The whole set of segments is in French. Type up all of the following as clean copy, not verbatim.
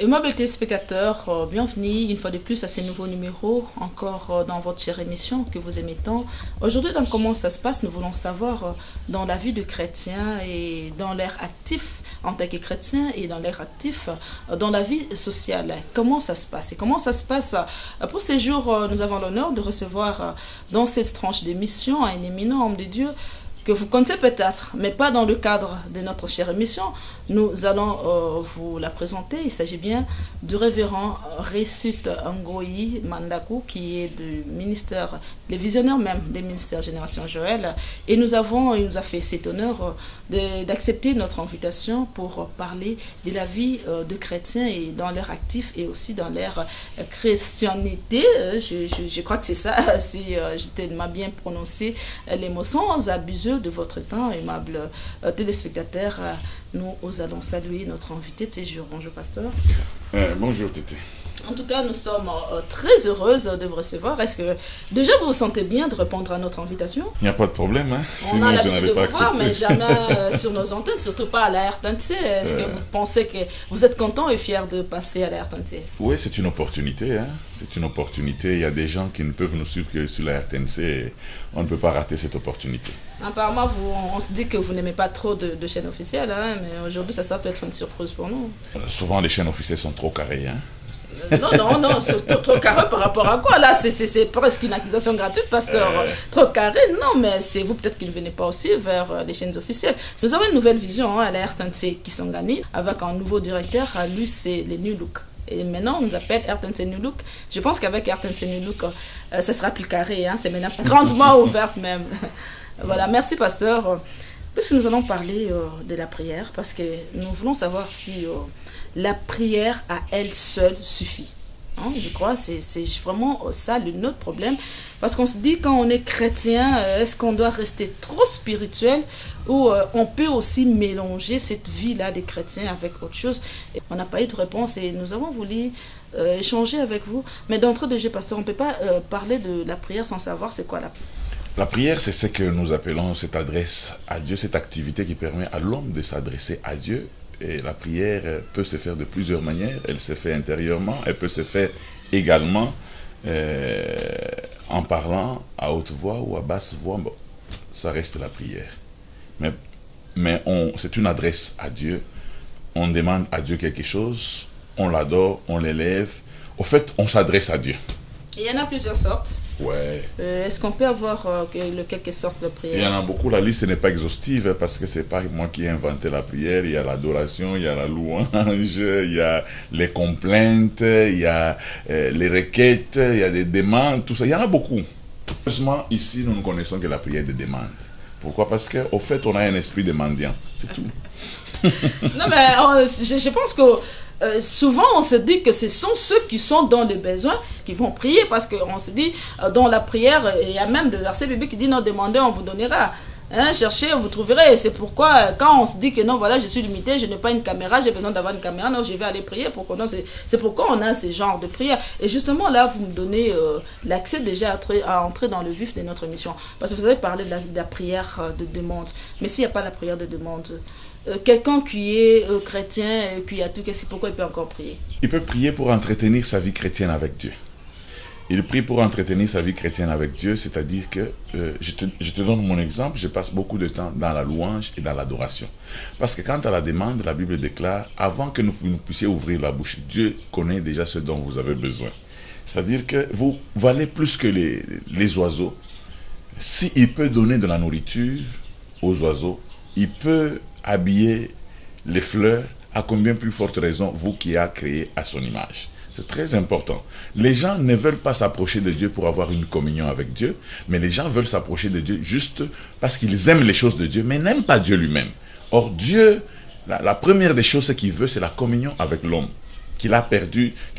Aimables téléspectateurs, bienvenue une fois de plus à ces nouveaux numéros, encore dans votre chère émission que vous aimez tant. Aujourd'hui, dans Comment ça se passe, nous voulons savoir dans la vie de chrétien et dans l'ère actif en tant que chrétien et dans l'ère actif dans la vie sociale. Comment ça se passe? Et comment ça se passe pour ces jours, nous avons l'honneur de recevoir dans cette tranche d'émission un éminent homme de Dieu que vous connaissez peut-être, mais pas dans le cadre de notre chère émission. Nous allons vous la présenter. Il s'agit bien du révérend Resut Ngoyi Mandaku, qui est du ministère, le visionnaire même des ministères Génération Joël. Et il nous a fait cet honneur d'accepter notre invitation pour parler de la vie de chrétien et dans l'ère actif et aussi dans l'ère chrétienité. Je crois que c'est ça, si j'ai tellement bien prononcé les mots sans abuseux de votre temps, aimables téléspectateurs. Nous allons saluer notre invité de ces jours. Bonjour, pasteur. Bonjour, Tété. En tout cas, nous sommes très heureuses de vous recevoir. Est-ce que déjà vous vous sentez bien de répondre à notre invitation? Il n'y a pas de problème. Hein? On a l'habitude de vous voir, mais jamais sur nos antennes, surtout pas à la RTNC. Est-ce que vous pensez que vous êtes content et fier de passer à la RTNC? Oui, c'est une opportunité. Hein? C'est une opportunité. Il y a des gens qui ne peuvent nous suivre que sur la RTNC et on ne peut pas rater cette opportunité. Apparemment, on se dit que vous n'aimez pas trop de chaînes officielles, hein? Mais aujourd'hui, ça peut être une surprise pour nous. Souvent, les chaînes officielles sont trop carrées. Hein? Non, c'est trop carré par rapport à quoi? Là, c'est presque une accusation gratuite, pasteur. Trop carré, non, mais c'est vous peut-être qui ne venez pas aussi vers les chaînes officielles. Nous avons une nouvelle vision à la RTNC qui sont gagnés avec un nouveau directeur. Lui, c'est les New Look. Et maintenant, on nous appelle RTNC New Look. Je pense qu'avec RTNC New Look, ça sera plus carré. Hein? C'est maintenant grandement ouverte même. Voilà, merci, pasteur. Puisque nous allons parler de la prière, parce que nous voulons savoir si la prière à elle seule suffit. Hein, je crois que c'est vraiment ça notre problème. Parce qu'on se dit, quand on est chrétien, est-ce qu'on doit rester trop spirituel ou on peut aussi mélanger cette vie-là des chrétiens avec autre chose? Et on n'a pas eu de réponse et nous avons voulu échanger avec vous. Mais d'entrée de jeu, pasteur, on ne peut pas parler de la prière sans savoir c'est quoi la prière. La prière, c'est ce que nous appelons cette adresse à Dieu, cette activité qui permet à l'homme de s'adresser à Dieu. Et la prière peut se faire de plusieurs manières. Elle se fait intérieurement, elle peut se faire également en parlant à haute voix ou à basse voix. Bon, ça reste la prière. Mais c'est une adresse à Dieu. On demande à Dieu quelque chose, on l'adore, on l'élève. Au fait, on s'adresse à Dieu. Il y en a plusieurs sortes. Ouais. Est-ce qu'on peut avoir quelques sortes de prières? Il y en a beaucoup, la liste n'est pas exhaustive parce que c'est pas moi qui ai inventé la prière. Il y a l'adoration, il y a la louange, il y a les complaintes, il y a les requêtes, il y a des demandes, tout ça. Il y en a beaucoup. Heureusement, ici, nous ne connaissons que la prière de demande. Pourquoi? Parce qu'au fait, on a un esprit de mendiant. C'est tout. Non, mais je pense que souvent on se dit que ce sont ceux qui sont dans le besoin qui vont prier, parce qu'on se dit dans la prière, il y a même le verset biblique qui dit non, demandez, on vous donnera. Hein, cherchez, vous trouverez. Et c'est pourquoi quand on se dit que non, voilà, je suis limité, je n'ai pas une caméra, j'ai besoin d'avoir une caméra, non, je vais aller prier. C'est pourquoi on a ce genre de prière. Et justement là, vous me donnez l'accès déjà à entrer dans le vif de notre mission. Parce que vous avez parlé de la prière de demande. Mais s'il n'y a pas la prière de demande, quelqu'un qui est chrétien, qui a tout, pourquoi il peut encore prier? Il peut prier pour entretenir sa vie chrétienne avec Dieu. Il prie pour entretenir sa vie chrétienne avec Dieu, c'est-à-dire que, je te donne mon exemple, je passe beaucoup de temps dans la louange et dans l'adoration. Parce que quant à la demande, la Bible déclare, avant que nous puissions ouvrir la bouche, Dieu connaît déjà ce dont vous avez besoin. C'est-à-dire que vous valez plus que les oiseaux. S'il peut donner de la nourriture aux oiseaux, il peut habiller les fleurs, à combien plus forte raison, vous qui a créé à son image. C'est très important. Les gens ne veulent pas s'approcher de Dieu pour avoir une communion avec Dieu, mais les gens veulent s'approcher de Dieu juste parce qu'ils aiment les choses de Dieu, mais n'aiment pas Dieu lui-même. Or, Dieu, la première des choses qu'il veut, c'est la communion avec l'homme, que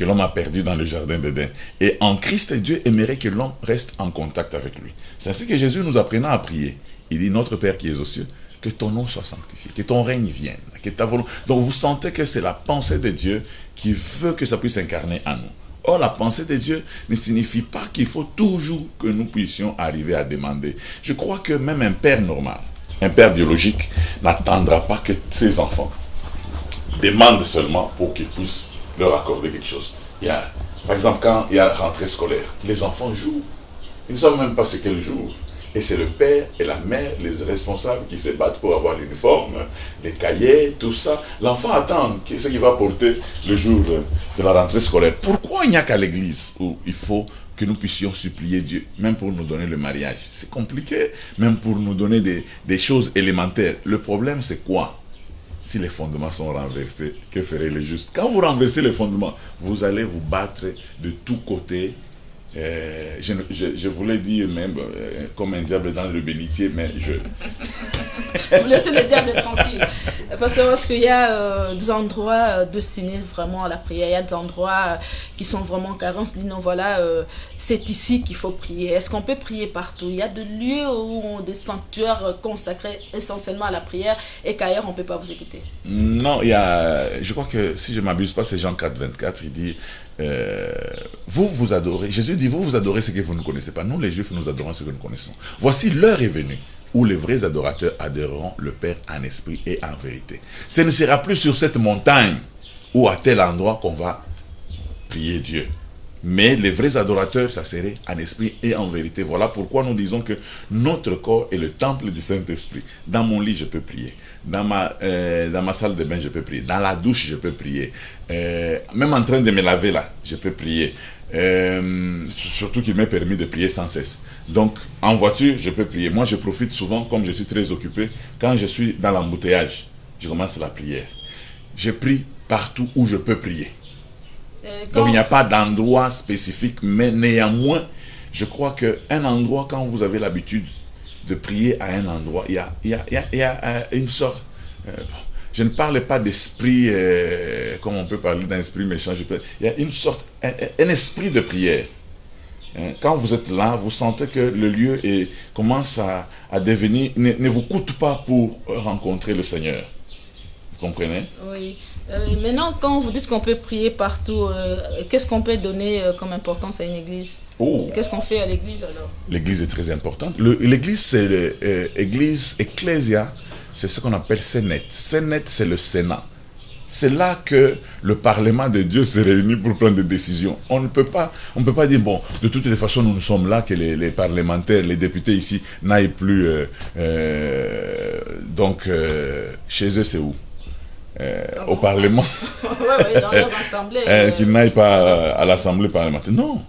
l'homme a perdu dans le jardin d'Éden. Et en Christ, Dieu aimerait que l'homme reste en contact avec lui. C'est ainsi que Jésus nous apprenant à prier. Il dit, notre Père qui es aux cieux, que ton nom soit sanctifié, que ton règne vienne, que ta volonté... Donc vous sentez que c'est la pensée de Dieu qui veut que ça puisse s'incarner en nous. Or, la pensée de Dieu ne signifie pas qu'il faut toujours que nous puissions arriver à demander. Je crois que même un père normal, un père biologique, n'attendra pas que ses enfants demandent seulement pour qu'ils puissent leur accorder quelque chose. Par exemple, quand il y a rentrée scolaire, les enfants jouent. Ils ne savent même pas c'est quel jour. Et c'est le père et la mère, les responsables qui se battent pour avoir l'uniforme, les cahiers, tout ça. L'enfant attend ce qu'il va porter le jour de la rentrée scolaire. Pourquoi il n'y a qu'à l'église où il faut que nous puissions supplier Dieu, même pour nous donner le mariage? C'est compliqué, même pour nous donner des choses élémentaires. Le problème, c'est quoi? Si les fondements sont renversés, que feraient les justes? Quand vous renversez les fondements, vous allez vous battre de tous côtés. Je voulais dire même comme un diable dans le bénitier, mais Vous laissez le diable tranquille. Parce qu'il y a des endroits destinés vraiment à la prière. Il y a des endroits qui sont vraiment carrés. On se dit non, voilà, c'est ici qu'il faut prier. Est-ce qu'on peut prier partout? Il y a des lieux où des sanctuaires consacrés essentiellement à la prière et qu'ailleurs on ne peut pas vous écouter. Non, je crois que si je ne m'abuse pas, c'est Jean 4, 24, il dit vous adorez, Jésus dit vous adorez ce que vous ne connaissez pas. Nous les Juifs nous adorons ce que nous connaissons. Voici l'heure est venue où les vrais adorateurs adoreront le Père en esprit et en vérité. Ce ne sera plus sur cette montagne ou à tel endroit qu'on va prier Dieu. Mais les vrais adorateurs, ça serait en esprit et en vérité. Voilà pourquoi nous disons que notre corps est le temple du Saint-Esprit. Dans mon lit, je peux prier. Dans ma salle de bain, je peux prier. Dans la douche, je peux prier. Même en train de me laver là, je peux prier. Surtout qu'il m'est permis de prier sans cesse. Donc, en voiture, je peux prier. Moi, je profite souvent, comme je suis très occupé, quand je suis dans l'embouteillage, je commence la prière. Je prie partout où je peux prier. Donc il n'y a pas d'endroit spécifique, mais néanmoins, je crois qu'un endroit, quand vous avez l'habitude de prier à un endroit, il y a une sorte... je ne parle pas d'esprit, comme on peut parler d'un esprit méchant, il y a une sorte, un esprit de prière. Quand vous êtes là, vous sentez que le lieu commence à devenir, ne vous coûte pas pour rencontrer le Seigneur. Vous comprenez? Oui. Maintenant, quand vous dites qu'on peut prier partout, qu'est-ce qu'on peut donner comme importance à une église? Qu'est-ce qu'on fait à l'église alors? L'église est très importante. L'église, c'est l'église ecclésia, c'est ce qu'on appelle Sénat. Sénat, c'est le Sénat. C'est là que le Parlement de Dieu se réunit pour prendre des décisions. On ne peut pas dire, bon, de toutes les façons, nous sommes là, que les parlementaires, les députés ici n'aillent plus. Chez eux, c'est où? Au Parlement. Oui, dans leurs assemblées. Qu'ils n'aillent pas à l'Assemblée parlementaire. Non.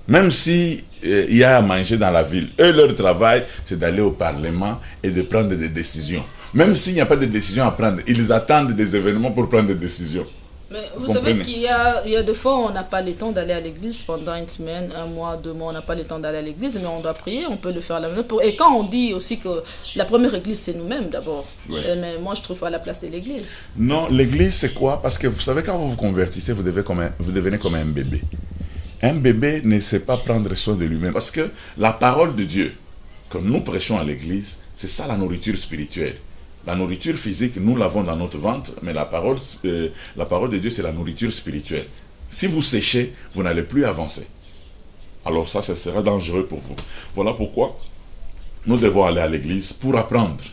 Même si il y a à manger dans la ville, eux, leur travail, c'est d'aller au Parlement et de prendre des décisions. Même s'il n'y a pas de décisions à prendre, ils attendent des événements pour prendre des décisions. Mais vous savez qu'il y a des fois, on n'a pas le temps d'aller à l'église pendant une semaine, un mois, 2 mois, on n'a pas le temps d'aller à l'église, mais on doit prier, on peut le faire à la maison. Et quand on dit aussi que la première église, c'est nous-mêmes d'abord, oui. Mais moi, je trouve pas la place de l'église. Non, l'église, c'est quoi? Parce que vous savez, quand vous vous convertissez, vous devenez comme un bébé. Un bébé ne sait pas prendre soin de lui-même. Parce que la parole de Dieu, que nous prêchons à l'église, c'est ça la nourriture spirituelle. La nourriture physique, nous l'avons dans notre ventre, mais la parole de Dieu, c'est la nourriture spirituelle. Si vous séchez, vous n'allez plus avancer. Alors ça sera dangereux pour vous. Voilà pourquoi nous devons aller à l'église pour apprendre.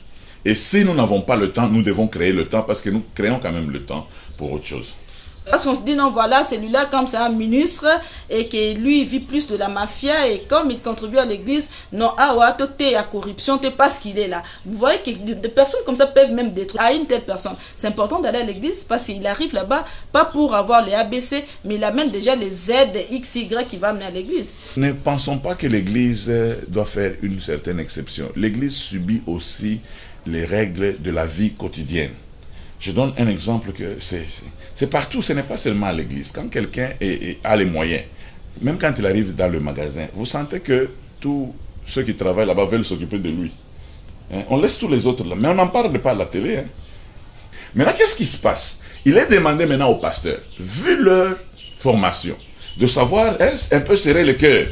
Et si nous n'avons pas le temps, nous devons créer le temps, parce que nous créons quand même le temps pour autre chose. Parce qu'on se dit, non, voilà, celui-là, comme c'est un ministre, et que lui, il vit plus de la mafia, et comme il contribue à l'église, non, t'es à corruption, t'es parce qu'il est là. Vous voyez que des personnes comme ça peuvent même détruire à une telle personne. C'est important d'aller à l'église, parce qu'il arrive là-bas, pas pour avoir les ABC, mais il amène déjà les Z, X, Y qui va amener à l'église. Ne pensons pas que l'église doit faire une certaine exception. L'église subit aussi les règles de la vie quotidienne. Je donne un exemple que c'est partout, ce n'est pas seulement à l'église. Quand quelqu'un a les moyens, même quand il arrive dans le magasin, vous sentez que tous ceux qui travaillent là-bas veulent s'occuper de lui. On laisse tous les autres là, mais on n'en parle pas à la télé. Maintenant, qu'est-ce qui se passe? Il est demandé maintenant au pasteur, vu leur formation, de savoir un peu serrer le cœur.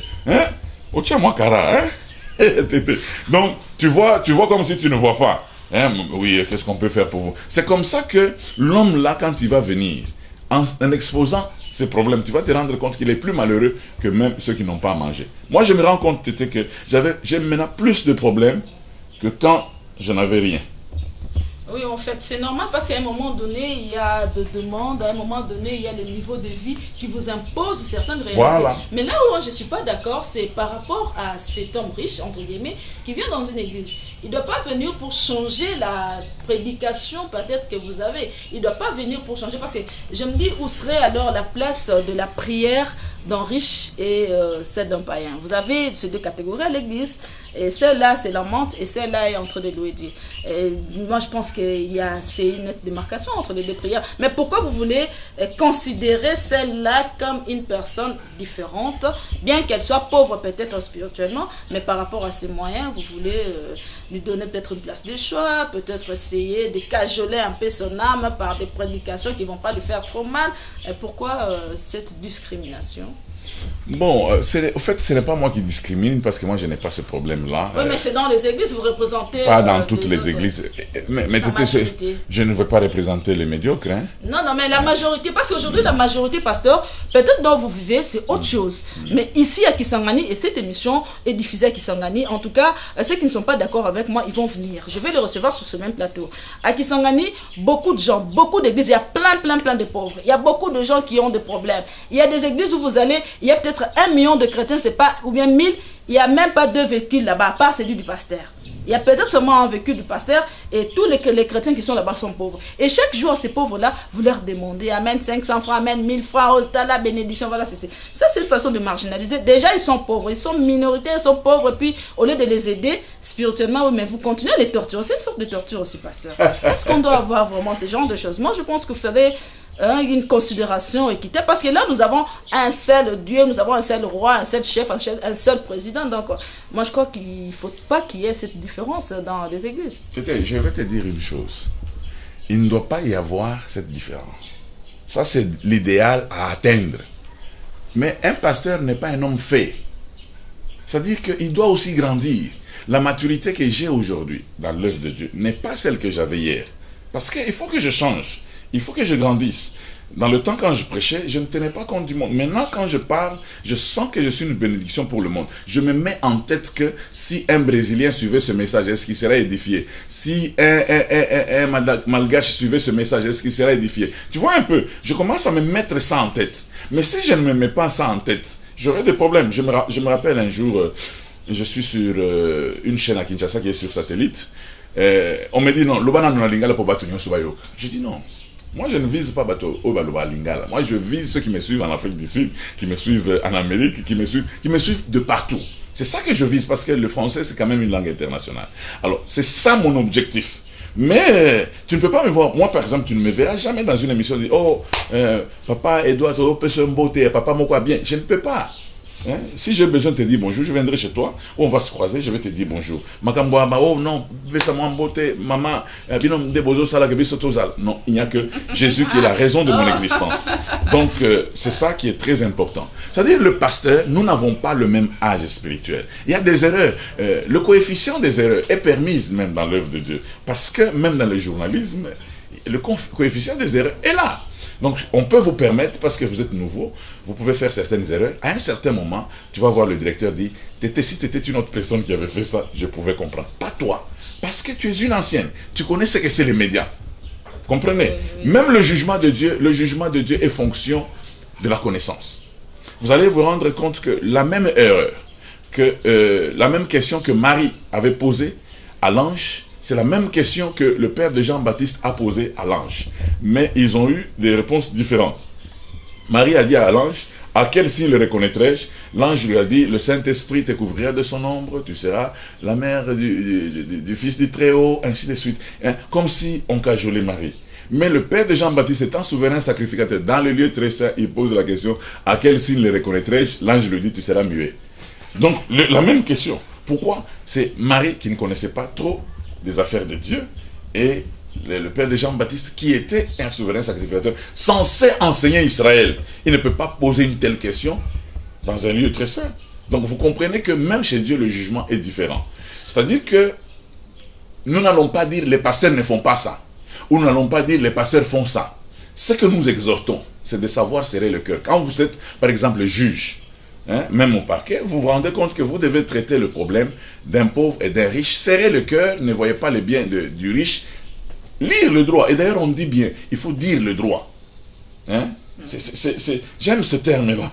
Oh tiens, moi, cara. Donc, tu vois comme si tu ne vois pas. Oui, qu'est-ce qu'on peut faire pour vous? C'est comme ça que l'homme là, quand il va venir, en exposant ses problèmes, tu vas te rendre compte qu'il est plus malheureux que même ceux qui n'ont pas à manger. Moi, je me rends compte que j'ai maintenant plus de problèmes que quand je n'avais rien. Oui, en fait, c'est normal parce qu'à un moment donné, il y a de demandes, à un moment donné, il y a le niveau de vie qui vous impose certaines réalités. Voilà. Mais là où je ne suis pas d'accord, c'est par rapport à cet homme riche, entre guillemets, qui vient dans une église. Il ne doit pas venir pour changer la prédication peut-être que vous avez. Il ne doit pas venir pour changer parce que je me dis où serait alors la place de la prière d'un riche et celle d'un païen. Vous avez ces deux catégories à l'église. Et celle-là, c'est la menthe, et celle-là est entre les loups et Dieu. Et moi, je pense qu'il y a c'est une nette démarcation entre les deux prières. Mais pourquoi vous voulez considérer celle-là comme une personne différente, bien qu'elle soit pauvre peut-être spirituellement, mais par rapport à ses moyens, vous voulez lui donner peut-être une place de choix, peut-être essayer de cajoler un peu son âme par des prédications qui ne vont pas lui faire trop mal. Et pourquoi cette discrimination ? Bon, au fait, ce n'est pas moi qui discrimine parce que moi, je n'ai pas ce problème-là. Oui, mais c'est dans les églises, vous représentez... Pas dans toutes les églises. Mais je ne veux pas représenter les médiocres. Hein. Non, mais la majorité, parce qu'aujourd'hui, la majorité, pasteur, peut-être dont vous vivez, c'est autre chose. Mais ici, à Kisangani, et cette émission est diffusée à Kisangani, en tout cas, ceux qui ne sont pas d'accord avec moi, ils vont venir. Je vais les recevoir sur ce même plateau. À Kisangani, beaucoup de gens, beaucoup d'églises, il y a plein de pauvres. Il y a beaucoup de gens qui ont des problèmes. Il y a des églises où vous allez, il y a peut-être 1 million de chrétiens, c'est pas, ou bien 1000, il n'y a même pas 2 véhicules là-bas, à part celui du pasteur. Il y a peut-être seulement un véhicule du pasteur et tous les chrétiens qui sont là-bas sont pauvres. Et chaque jour, ces pauvres-là, vous leur demandez, amène 500 francs, amène 1000 francs, oh, la bénédiction, voilà, ça c'est une façon de marginaliser. Déjà, ils sont pauvres, ils sont minoritaires, ils sont pauvres, et puis au lieu de les aider spirituellement, oui, mais vous continuez à les torturer. C'est une sorte de torture aussi, pasteur. Est-ce qu'on doit avoir vraiment ce genre de choses? Moi, je pense que vous ferez une considération équitable, parce que là nous avons un seul Dieu, nous avons un seul roi, un seul chef, un seul président. Donc moi je crois qu'il ne faut pas qu'il y ait cette différence dans les églises. Je vais te dire une chose, il ne doit pas y avoir cette différence. Ça c'est l'idéal à atteindre. Mais un pasteur n'est pas un homme fait. C'est-à-dire qu'il doit aussi grandir. La maturité que j'ai aujourd'hui dans l'œuvre de Dieu n'est pas celle que j'avais hier. Parce qu'il faut que je change. Il faut que je grandisse. Dans le temps, quand je prêchais, je ne tenais pas compte du monde. Maintenant, quand je parle, je sens que je suis une bénédiction pour le monde. Je me mets en tête que si un Brésilien suivait ce message, est-ce qu'il serait édifié? Si un Malgache suivait ce message, est-ce qu'il serait édifié? Tu vois un peu, je commence à me mettre ça en tête. Mais si je ne me mets pas ça en tête, j'aurai des problèmes. Je me rappelle un jour, je suis sur une chaîne à Kinshasa qui est sur satellite. On me dit non, l'obana non lingala pour battre nyon subayok. Je dis non. Moi, je ne vise pas bateau au Baloba Lingala. Moi, je vise ceux qui me suivent en Afrique du Sud, qui me suivent en Amérique, qui me suivent de partout. C'est ça que je vise, parce que le français, c'est quand même une langue internationale. Alors, c'est ça mon objectif. Mais tu ne peux pas me voir. Moi, par exemple, tu ne me verras jamais dans une émission dire oh, papa Edouard, papa Mokwa bien. Je ne peux pas. Hein? Si j'ai besoin de te dire bonjour, je viendrai chez toi, on va se croiser, je vais te dire bonjour. Oh non, maman, non, il n'y a que Jésus qui est la raison de mon existence. Donc, c'est ça qui est très important. C'est-à-dire, le pasteur, nous n'avons pas le même âge spirituel. Il y a des erreurs. Le coefficient des erreurs est permis même dans l'œuvre de Dieu. Parce que même dans le journalisme, le coefficient des erreurs est là. Donc, on peut vous permettre, parce que vous êtes nouveau, vous pouvez faire certaines erreurs. À un certain moment, tu vas voir le directeur dire, si c'était une autre personne qui avait fait ça, je pouvais comprendre. Pas toi. Parce que tu es une ancienne. Tu connais ce que c'est les médias. Vous comprenez? Même le jugement de Dieu est fonction de la connaissance. Vous allez vous rendre compte que la même erreur, la même question que Marie avait posée à l'ange, c'est la même question que le père de Jean-Baptiste a posée à l'ange. Mais ils ont eu des réponses différentes. Marie a dit à l'ange, à quel signe le reconnaîtrai-je? L'ange lui a dit, le Saint-Esprit te couvrira de son ombre, tu seras la mère du Fils du Très-Haut, ainsi de suite. Hein? Comme si on cajolait Marie. Mais le père de Jean-Baptiste étant souverain sacrificateur, dans le lieu très saint, il pose la question, à quel signe le reconnaîtrai-je? L'ange lui dit, tu seras muet. Donc, la même question. Pourquoi? C'est Marie qui ne connaissait pas trop des affaires de Dieu, et le père de Jean-Baptiste, qui était un souverain sacrificateur, censé enseigner Israël. Il ne peut pas poser une telle question dans un lieu très saint. Donc vous comprenez que même chez Dieu, le jugement est différent. C'est-à-dire que nous n'allons pas dire les pasteurs ne font pas ça, ou nous n'allons pas dire les pasteurs font ça. Ce que nous exhortons, c'est de savoir serrer le cœur. Quand vous êtes, par exemple, juge, même au parquet, vous vous rendez compte que vous devez traiter le problème d'un pauvre et d'un riche. Serrez le cœur, ne voyez pas les biens du riche. Lire le droit. Et d'ailleurs, on dit bien, il faut dire le droit. Hein? J'aime ce terme-là.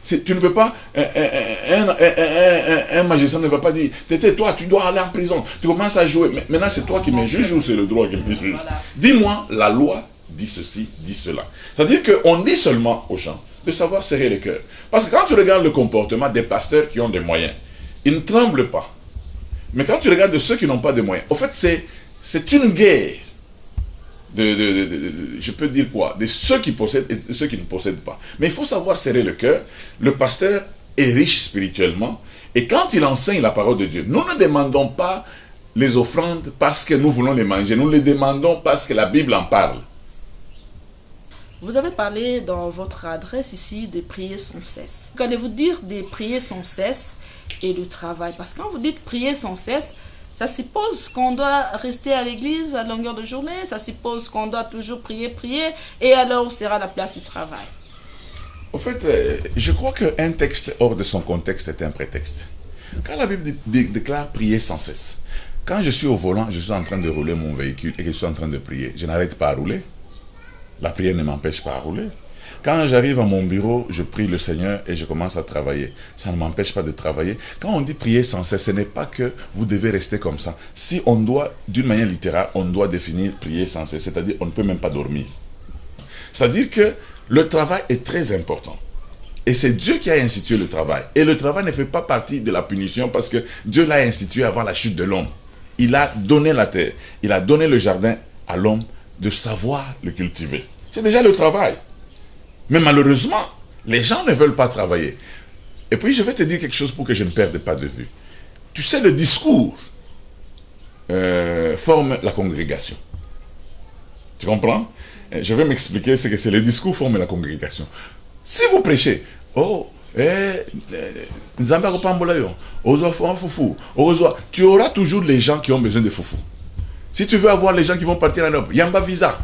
Tu ne peux pas, un magistrat ne va pas dire, Tété, toi, tu dois aller en prison. Tu commences à jouer. Mais maintenant, c'est toi qui me juges ou c'est le droit qui me juge? Voilà. Dis-moi, la loi dit ceci, dit cela. C'est-à-dire qu'on dit seulement aux gens de savoir serrer les cœurs. Parce que quand tu regardes le comportement des pasteurs qui ont des moyens, ils ne tremblent pas. Mais quand tu regardes de ceux qui n'ont pas de moyens, au fait, c'est une guerre. Je peux dire quoi? De ceux qui possèdent et de ceux qui ne possèdent pas. Mais il faut savoir serrer le cœur. Le pasteur est riche spirituellement. Et quand il enseigne la parole de Dieu, nous ne demandons pas les offrandes parce que nous voulons les manger. Nous les demandons parce que la Bible en parle. Vous avez parlé dans votre adresse ici de prier sans cesse. Qu'allez-vous dire de prier sans cesse et le travail? Parce que quand vous dites prier sans cesse, ça suppose qu'on doit rester à l'église à longueur de journée, ça suppose qu'on doit toujours prier, et alors où sera la place du travail? Au fait, je crois qu'un texte hors de son contexte est un prétexte. Quand la Bible déclare prier sans cesse, quand je suis au volant, je suis en train de rouler mon véhicule et que je suis en train de prier, je n'arrête pas à rouler. La prière ne m'empêche pas à rouler. Quand j'arrive à mon bureau, je prie le Seigneur et je commence à travailler. Ça ne m'empêche pas de travailler. Quand on dit prier sans cesse, ce n'est pas que vous devez rester comme ça. Si on doit, d'une manière littérale, on doit définir prier sans cesse, c'est-à-dire on ne peut même pas dormir. C'est-à-dire que le travail est très important. Et c'est Dieu qui a institué le travail. Et le travail ne fait pas partie de la punition parce que Dieu l'a institué avant la chute de l'homme. Il a donné la terre, il a donné le jardin à l'homme de savoir le cultiver. C'est déjà le travail. Mais malheureusement, les gens ne veulent pas travailler. Et puis, je vais te dire quelque chose pour que je ne perde pas de vue. Tu sais, le discours forme la congrégation. Tu comprends? Je vais m'expliquer ce que c'est. Le discours forme la congrégation. Si vous prêchez, tu auras toujours les gens qui ont besoin de foufou. Si tu veux avoir les gens qui vont partir en Europe, Yamba visa.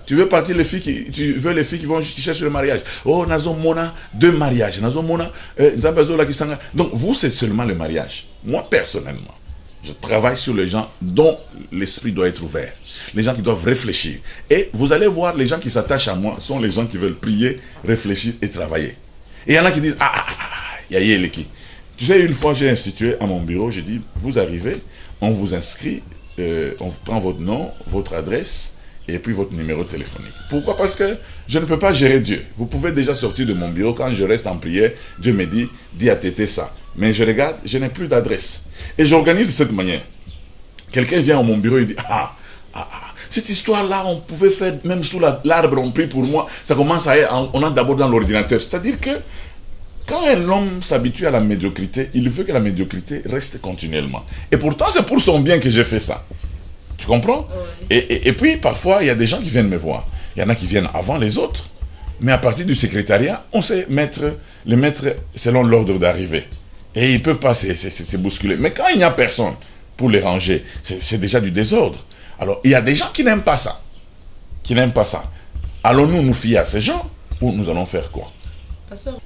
Tu veux partir les filles qui cherchent le mariage. Oh, nazo mona deux mariages. Nazo mona la kisanga. Donc vous c'est seulement le mariage. Moi personnellement, je travaille sur les gens dont l'esprit doit être ouvert. Les gens qui doivent réfléchir. Et vous allez voir, les gens qui s'attachent à moi sont les gens qui veulent prier, réfléchir et travailler. Et il y en a qui disent Yayeleki. Tu sais, une fois j'ai institué à mon bureau, j'ai dit, vous arrivez, on vous inscrit. On prend votre nom, votre adresse et puis votre numéro téléphonique. Pourquoi? Parce que je ne peux pas gérer Dieu. Vous pouvez déjà sortir de mon bureau. Quand je reste en prière, Dieu me dit, dis à Tété ça. Mais je regarde, je n'ai plus d'adresse. Et j'organise de cette manière. Quelqu'un vient à mon bureau et dit, cette histoire-là, on pouvait faire, même sous l'arbre, on prie pour moi. Ça commence à être, on a d'abord dans l'ordinateur. C'est-à-dire que quand un homme s'habitue à la médiocrité, il veut que la médiocrité reste continuellement. Et pourtant, c'est pour son bien que j'ai fait ça. Tu comprends? Oui. Et puis, parfois, il y a des gens qui viennent me voir. Il y en a qui viennent avant les autres. Mais à partir du secrétariat, on sait les mettre selon l'ordre d'arrivée. Et ils ne peuvent pas se bousculer. Mais quand il n'y a personne pour les ranger, c'est déjà du désordre. Alors, il y a des gens qui n'aiment pas ça. Allons-nous nous fier à ces gens ou nous allons faire quoi?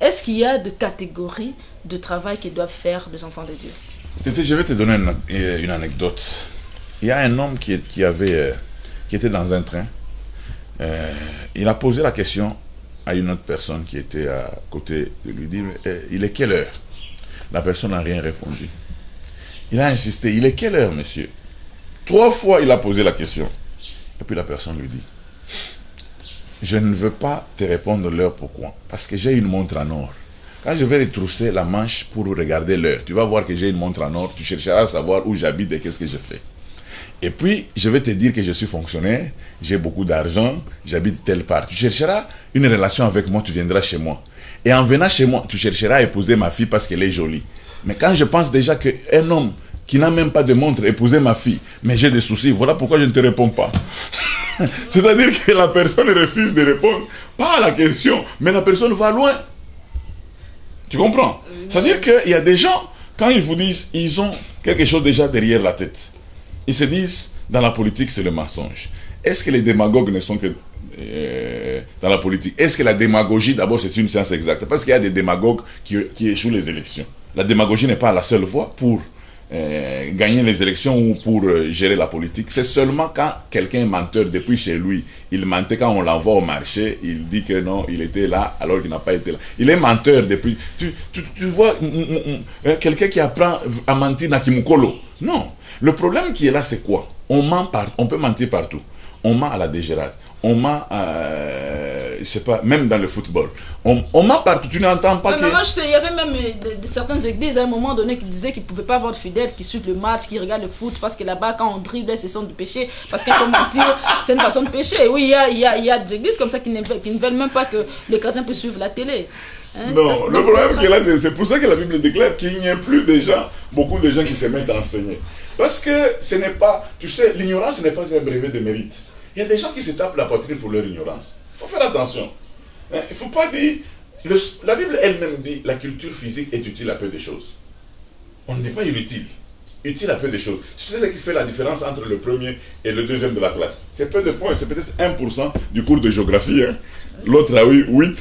Est-ce qu'il y a des catégories de travail qu'ils doivent faire les enfants de Dieu? Je vais te donner une anecdote. Il y a un homme qui était dans un train. Il a posé la question à une autre personne qui était à côté de lui. Il dit, il est quelle heure? La personne n'a rien répondu. Il a insisté, il est quelle heure, monsieur? 3 fois, il a posé la question. Et puis la personne lui dit, je ne veux pas te répondre l'heure pourquoi. Parce que j'ai une montre en or. Quand je vais retrousser la manche pour regarder l'heure, tu vas voir que j'ai une montre en or. Tu chercheras à savoir où j'habite et qu'est-ce que je fais. Et puis, je vais te dire que je suis fonctionnaire, j'ai beaucoup d'argent, j'habite telle part. Tu chercheras une relation avec moi, tu viendras chez moi. Et en venant chez moi, tu chercheras à épouser ma fille parce qu'elle est jolie. Mais quand je pense déjà qu'un homme qui n'a même pas de montre épouser ma fille, mais j'ai des soucis, voilà pourquoi je ne te réponds pas. C'est-à-dire que la personne refuse de répondre, pas à la question, mais la personne va loin. Tu comprends? C'est-à-dire qu'il y a des gens, quand ils vous disent, ils ont quelque chose déjà derrière la tête. Ils se disent, dans la politique, c'est le mensonge. Est-ce que les démagogues ne sont que dans la politique? Est-ce que la démagogie, d'abord, c'est une science exacte? Parce qu'il y a des démagogues qui échouent les élections. La démagogie n'est pas la seule voie pour gagner les élections ou pour gérer la politique. C'est seulement quand quelqu'un est menteur depuis chez lui. Il mentait quand on l'envoie au marché, il dit que non, il était là alors qu'il n'a pas été là. Il est menteur depuis... Tu vois quelqu'un qui apprend à mentir dans Kimukolo. Non. Le problème qui est là, c'est quoi? On peut mentir partout. On ment à la dégérade. On ment, je sais pas, même dans le football. On ment partout, tu n'entends pas que... Moi, je sais, il y avait même certaines églises à un moment donné qui disaient qu'ils ne pouvaient pas avoir de fidèles qui suivent le match, qui regardent le foot, parce que là-bas, quand on dribble, c'est son de péché, parce qu'il faut mentir, c'est une façon de pécher. Oui, il y a des églises comme ça qui ne veulent même pas que les chrétiens puissent suivre la télé. Hein, non, ça, le problème qui est là, c'est pour ça que la Bible déclare qu'il n'y a plus de gens, beaucoup de gens qui se mettent à enseigner. Parce que ce n'est pas, tu sais, l'ignorance n'est pas un brevet de mérite. Il y a des gens qui se tapent la poitrine pour leur ignorance. Il faut faire attention. Il ne faut pas dire... la Bible elle-même dit la culture physique est utile à peu de choses. On ne dit pas inutile. Utile à peu de choses. Tu sais ce qui fait la différence entre le premier et le deuxième de la classe? C'est peu de points. C'est peut-être 1% du cours de géographie. Hein. L'autre a eu 8.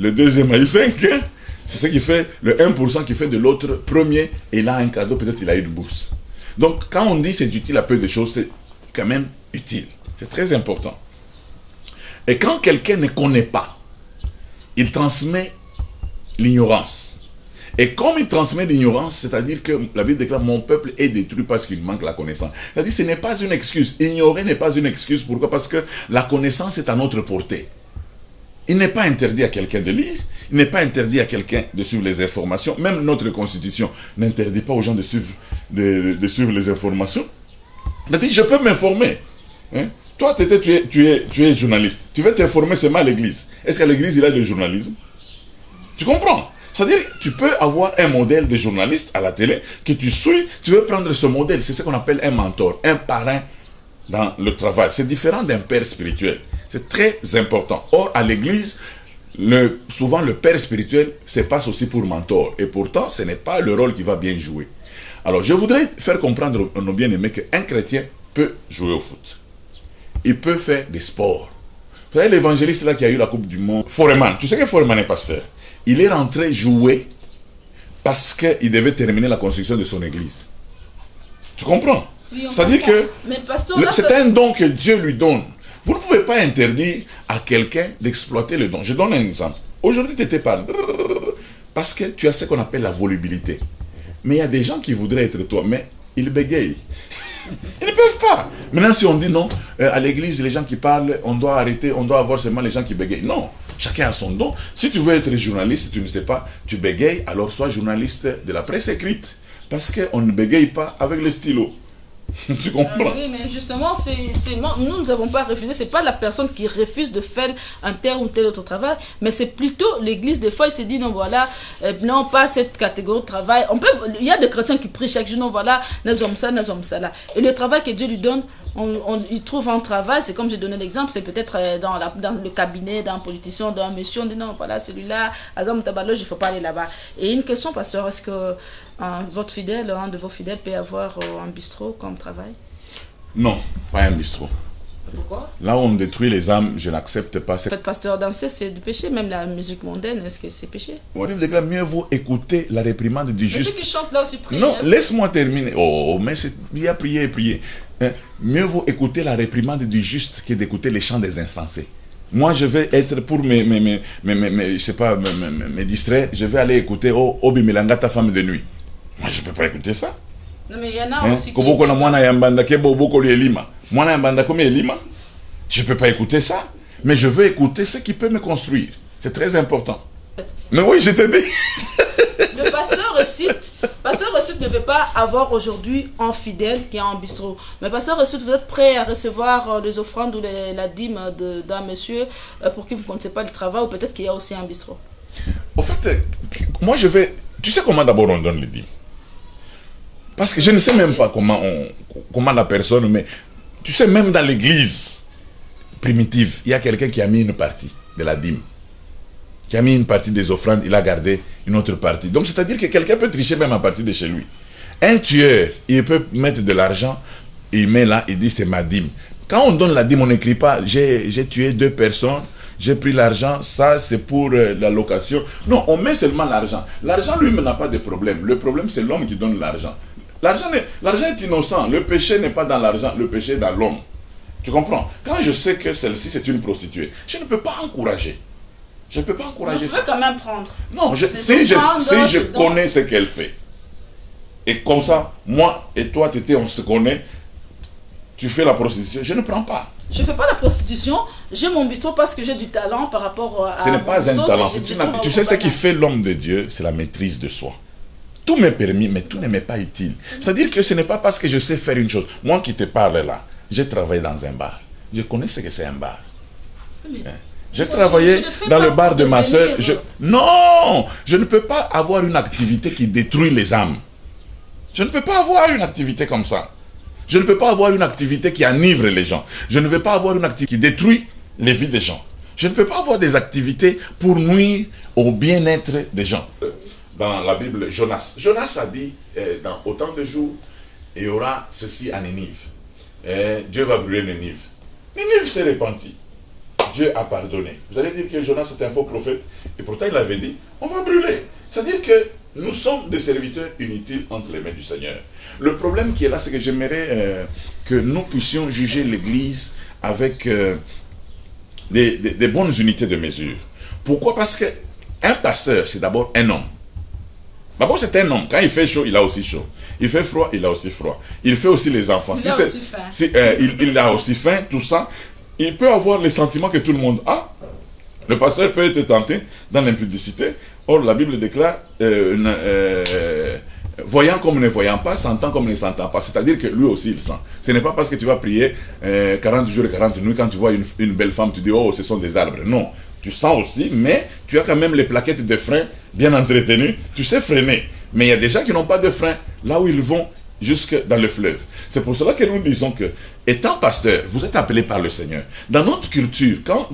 Le deuxième a eu 5. Hein. C'est ce qui fait le 1% qui fait de l'autre premier. Et là, un cadeau, peut-être il a eu une bourse. Donc, quand on dit c'est utile à peu de choses, c'est quand même utile. C'est très important. Et quand quelqu'un ne connaît pas, il transmet l'ignorance. Et comme il transmet l'ignorance, c'est-à-dire que la Bible déclare « Mon peuple est détruit parce qu'il manque la connaissance ». C'est-à-dire que ce n'est pas une excuse. Ignorer n'est pas une excuse. Pourquoi? Parce que la connaissance est à notre portée. Il n'est pas interdit à quelqu'un de lire. Il n'est pas interdit à quelqu'un de suivre les informations. Même notre Constitution n'interdit pas aux gens de suivre les informations. C'est-à-dire, je peux m'informer. Hein? Toi, tu es journaliste. Tu veux t'informer seulement à l'église. Est-ce qu'à l'église, il y a du journalisme? Tu comprends? C'est-à-dire, tu peux avoir un modèle de journaliste à la télé que tu suis. Tu veux prendre ce modèle. C'est ce qu'on appelle un mentor, un parrain dans le travail. C'est différent d'un père spirituel. C'est très important. Or, à l'église, souvent le père spirituel se passe aussi pour mentor. Et pourtant, ce n'est pas le rôle qui va bien jouer. Alors, je voudrais faire comprendre à nos bien-aimés qu'un chrétien peut jouer au foot. Il peut faire des sports. Vous savez, l'évangéliste là qui a eu la Coupe du Monde, Foreman, tu sais que Foreman est pasteur. Il est rentré jouer parce qu'il devait terminer la construction de son église. Tu comprends? Oui, c'est-à-dire que c'est un don que Dieu lui donne. Vous ne pouvez pas interdire à quelqu'un d'exploiter le don. Je donne un exemple. Aujourd'hui, tu étais pas parce que tu as ce qu'on appelle la volubilité. Mais il y a des gens qui voudraient être toi, mais ils bégayent. Ils ne peuvent pas. Maintenant, si on dit non, à l'église, les gens qui parlent, on doit arrêter, on doit avoir seulement les gens qui bégayent. Non, chacun a son don. Si tu veux être journaliste, tu ne sais pas, tu bégayes, alors sois journaliste de la presse écrite. Parce qu'on ne bégaye pas avec le stylo. Tu comprends? Oui, mais justement, nous n'avons pas refusé. C'est pas la personne qui refuse de faire un tel ou tel autre travail, mais c'est plutôt l'église. Des fois, il se dit non, voilà, non, pas cette catégorie de travail. Il y a des chrétiens qui prient chaque jour, non, voilà, nous sommes ça, là. Et le travail que Dieu lui donne, il trouve un travail. C'est comme j'ai donné l'exemple, c'est peut-être dans le cabinet d'un politicien, d'un monsieur. On dit non, voilà, celui-là, Azam Tabaloge, il ne faut pas aller là-bas. Et une question, pasteur, est-ce que votre fidèle, un de vos fidèles peut avoir un bistrot comme travail? Non, pas un bistrot. Pourquoi? Là où on détruit les âmes, je n'accepte pas. Faites pasteur danser, c'est du péché. Même la musique mondaine, est-ce que c'est péché? On déclare mieux vaut écouter la réprimande du juste. Mais ceux qui chantent là aussi prient. Non, laisse-moi terminer. Oh, mais c'est bien prier et prier. Hein? Mieux vaut écouter la réprimande du juste que d'écouter les chants des insensés. Moi, je vais être pour je sais pas, me distraire. Je vais aller écouter Obi Melanga, ta femme de nuit. Moi, je ne peux pas écouter ça. Non, mais il y en a aussi. Je ne peux pas écouter ça. Mais je veux écouter ce qui peut me construire. C'est très important. Mais oui, je te dis. Le pasteur Recite ne veut pas avoir aujourd'hui un fidèle qui est en bistrot. Mais pasteur Recite, vous êtes prêt à recevoir les offrandes ou la dîme d'un monsieur pour qui vous ne connaissez pas le travail, ou peut-être qu'il y a aussi un bistrot? En fait, moi je vais... Tu sais comment d'abord on donne les dîmes? Parce que je ne sais même pas comment la personne... Mais tu sais, même dans l'église primitive, il y a quelqu'un qui a mis une partie de la dîme. Qui a mis une partie des offrandes, il a gardé une autre partie. Donc, c'est-à-dire que quelqu'un peut tricher même à partir de chez lui. Un tueur, il peut mettre de l'argent, il met là, il dit c'est ma dîme. Quand on donne la dîme, on n'écrit pas j'ai tué 2 personnes, j'ai pris l'argent, ça c'est pour la location. Non, on met seulement l'argent. L'argent lui n'a pas de problème. Le problème c'est l'homme qui donne l'argent. L'argent est innocent. Le péché n'est pas dans l'argent, le péché est dans l'homme. Tu comprends? Quand je sais que celle-ci, c'est une prostituée, je ne peux pas encourager. Je ne peux pas encourager ça. Je peux quand même prendre. Non, si je connais ce qu'elle fait, et comme ça, moi et toi, Tété, on se connaît, tu fais la prostitution, je ne prends pas. Je ne fais pas la prostitution, j'ai mon bistrot parce que j'ai du talent par rapport à... Ce n'est pas un talent, tu sais ce qui fait l'homme de Dieu, c'est la maîtrise de soi. Tout m'est permis, mais tout ne m'est pas utile. C'est-à-dire que ce n'est pas parce que je sais faire une chose. Moi qui te parle là, j'ai travaillé dans un bar. Je connais ce que c'est un bar. J'ai travaillé dans le bar de ma soeur. Non, je ne peux pas avoir une activité qui détruit les âmes. Je ne peux pas avoir une activité comme ça. Je ne peux pas avoir une activité qui enivre les gens. Je ne veux pas avoir une activité qui détruit les vies des gens. Je ne peux pas avoir des activités pour nuire au bien-être des gens. Dans la Bible, Jonas a dit, dans autant de jours, il y aura ceci à Ninive. Dieu va brûler Ninive. Ninive s'est repenti. Dieu a pardonné. Vous allez dire que Jonas est un faux prophète. Et pourtant, il avait dit, on va brûler. C'est-à-dire que nous sommes des serviteurs inutiles entre les mains du Seigneur. Le problème qui est là, c'est que j'aimerais que nous puissions juger l'Église avec des bonnes unités de mesure. Pourquoi? Parce qu'un pasteur, c'est d'abord un homme. D'abord, c'est un homme. Quand il fait chaud, il a aussi chaud. Il fait froid, il a aussi froid. Il fait aussi les enfants. Il a aussi faim. Il a aussi faim, tout ça. Il peut avoir les sentiments que tout le monde a. Le pasteur peut être tenté dans l'impudicité. Or, la Bible déclare voyant comme ne voyant pas, sentant comme ne sentant pas. C'est-à-dire que lui aussi, il sent. Ce n'est pas parce que tu vas prier 40 jours et 40 nuits, quand tu vois une belle femme, tu dis, oh, ce sont des arbres. Non. Tu sens aussi, mais tu as quand même les plaquettes de frein bien entretenues. Tu sais freiner. Mais il y a des gens qui n'ont pas de frein là où ils vont jusque dans le fleuve. C'est pour cela que nous disons que, étant pasteur, vous êtes appelé par le Seigneur. Dans notre culture, quand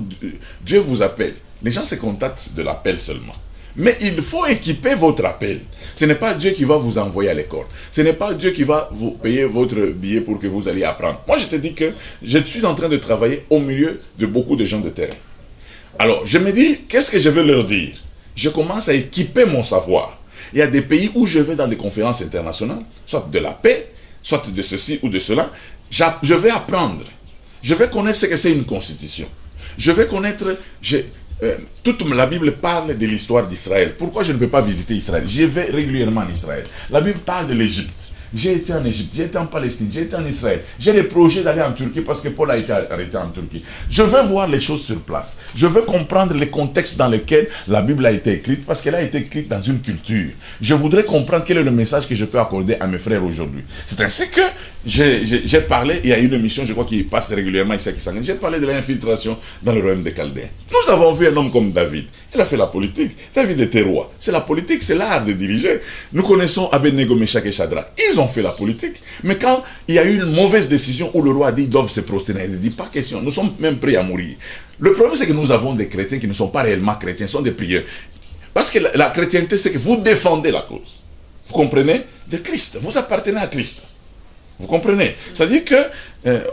Dieu vous appelle, les gens se contentent de l'appel seulement. Mais il faut équiper votre appel. Ce n'est pas Dieu qui va vous envoyer à l'école. Ce n'est pas Dieu qui va vous payer votre billet pour que vous alliez apprendre. Moi, je te dis que je suis en train de travailler au milieu de beaucoup de gens de terrain. Alors, je me dis, qu'est-ce que je vais leur dire? Je commence à équiper mon savoir. Il y a des pays où je vais dans des conférences internationales, soit de la paix, soit de ceci ou de cela. Je vais apprendre. Je vais connaître ce que c'est une constitution. Je vais connaître... toute la Bible parle de l'histoire d'Israël. Pourquoi je ne peux pas visiter Israël? Je vais régulièrement en Israël. La Bible parle de l'Égypte. J'ai été en Égypte, j'ai été en Palestine, j'ai été en Israël. J'ai des projets d'aller en Turquie parce que Paul a été arrêté en Turquie. Je veux voir les choses sur place. Je veux comprendre les contextes dans lesquels la Bible a été écrite parce qu'elle a été écrite dans une culture. Je voudrais comprendre quel est le message que je peux accorder à mes frères aujourd'hui. C'est ainsi que j'ai parlé, il y a une émission, je crois, qui passe régulièrement ici à Kisangani. J'ai parlé de l'infiltration dans le royaume des Chaldéens. Nous avons vu un homme comme David. Il a fait la politique. David était roi. C'est la politique, c'est l'art de diriger. Nous connaissons Abednego, Meshach et Shadrach. Ils ont fait la politique. Mais quand il y a eu une mauvaise décision où le roi a dit qu'ils doivent se prosterner, il a dit pas question. Nous sommes même prêts à mourir. Le problème, c'est que nous avons des chrétiens qui ne sont pas réellement chrétiens, sont des prieurs. Parce que la chrétienté, c'est que vous défendez la cause. Vous comprenez? De Christ. Vous appartenez à Christ. Vous comprenez? C'est-à-dire que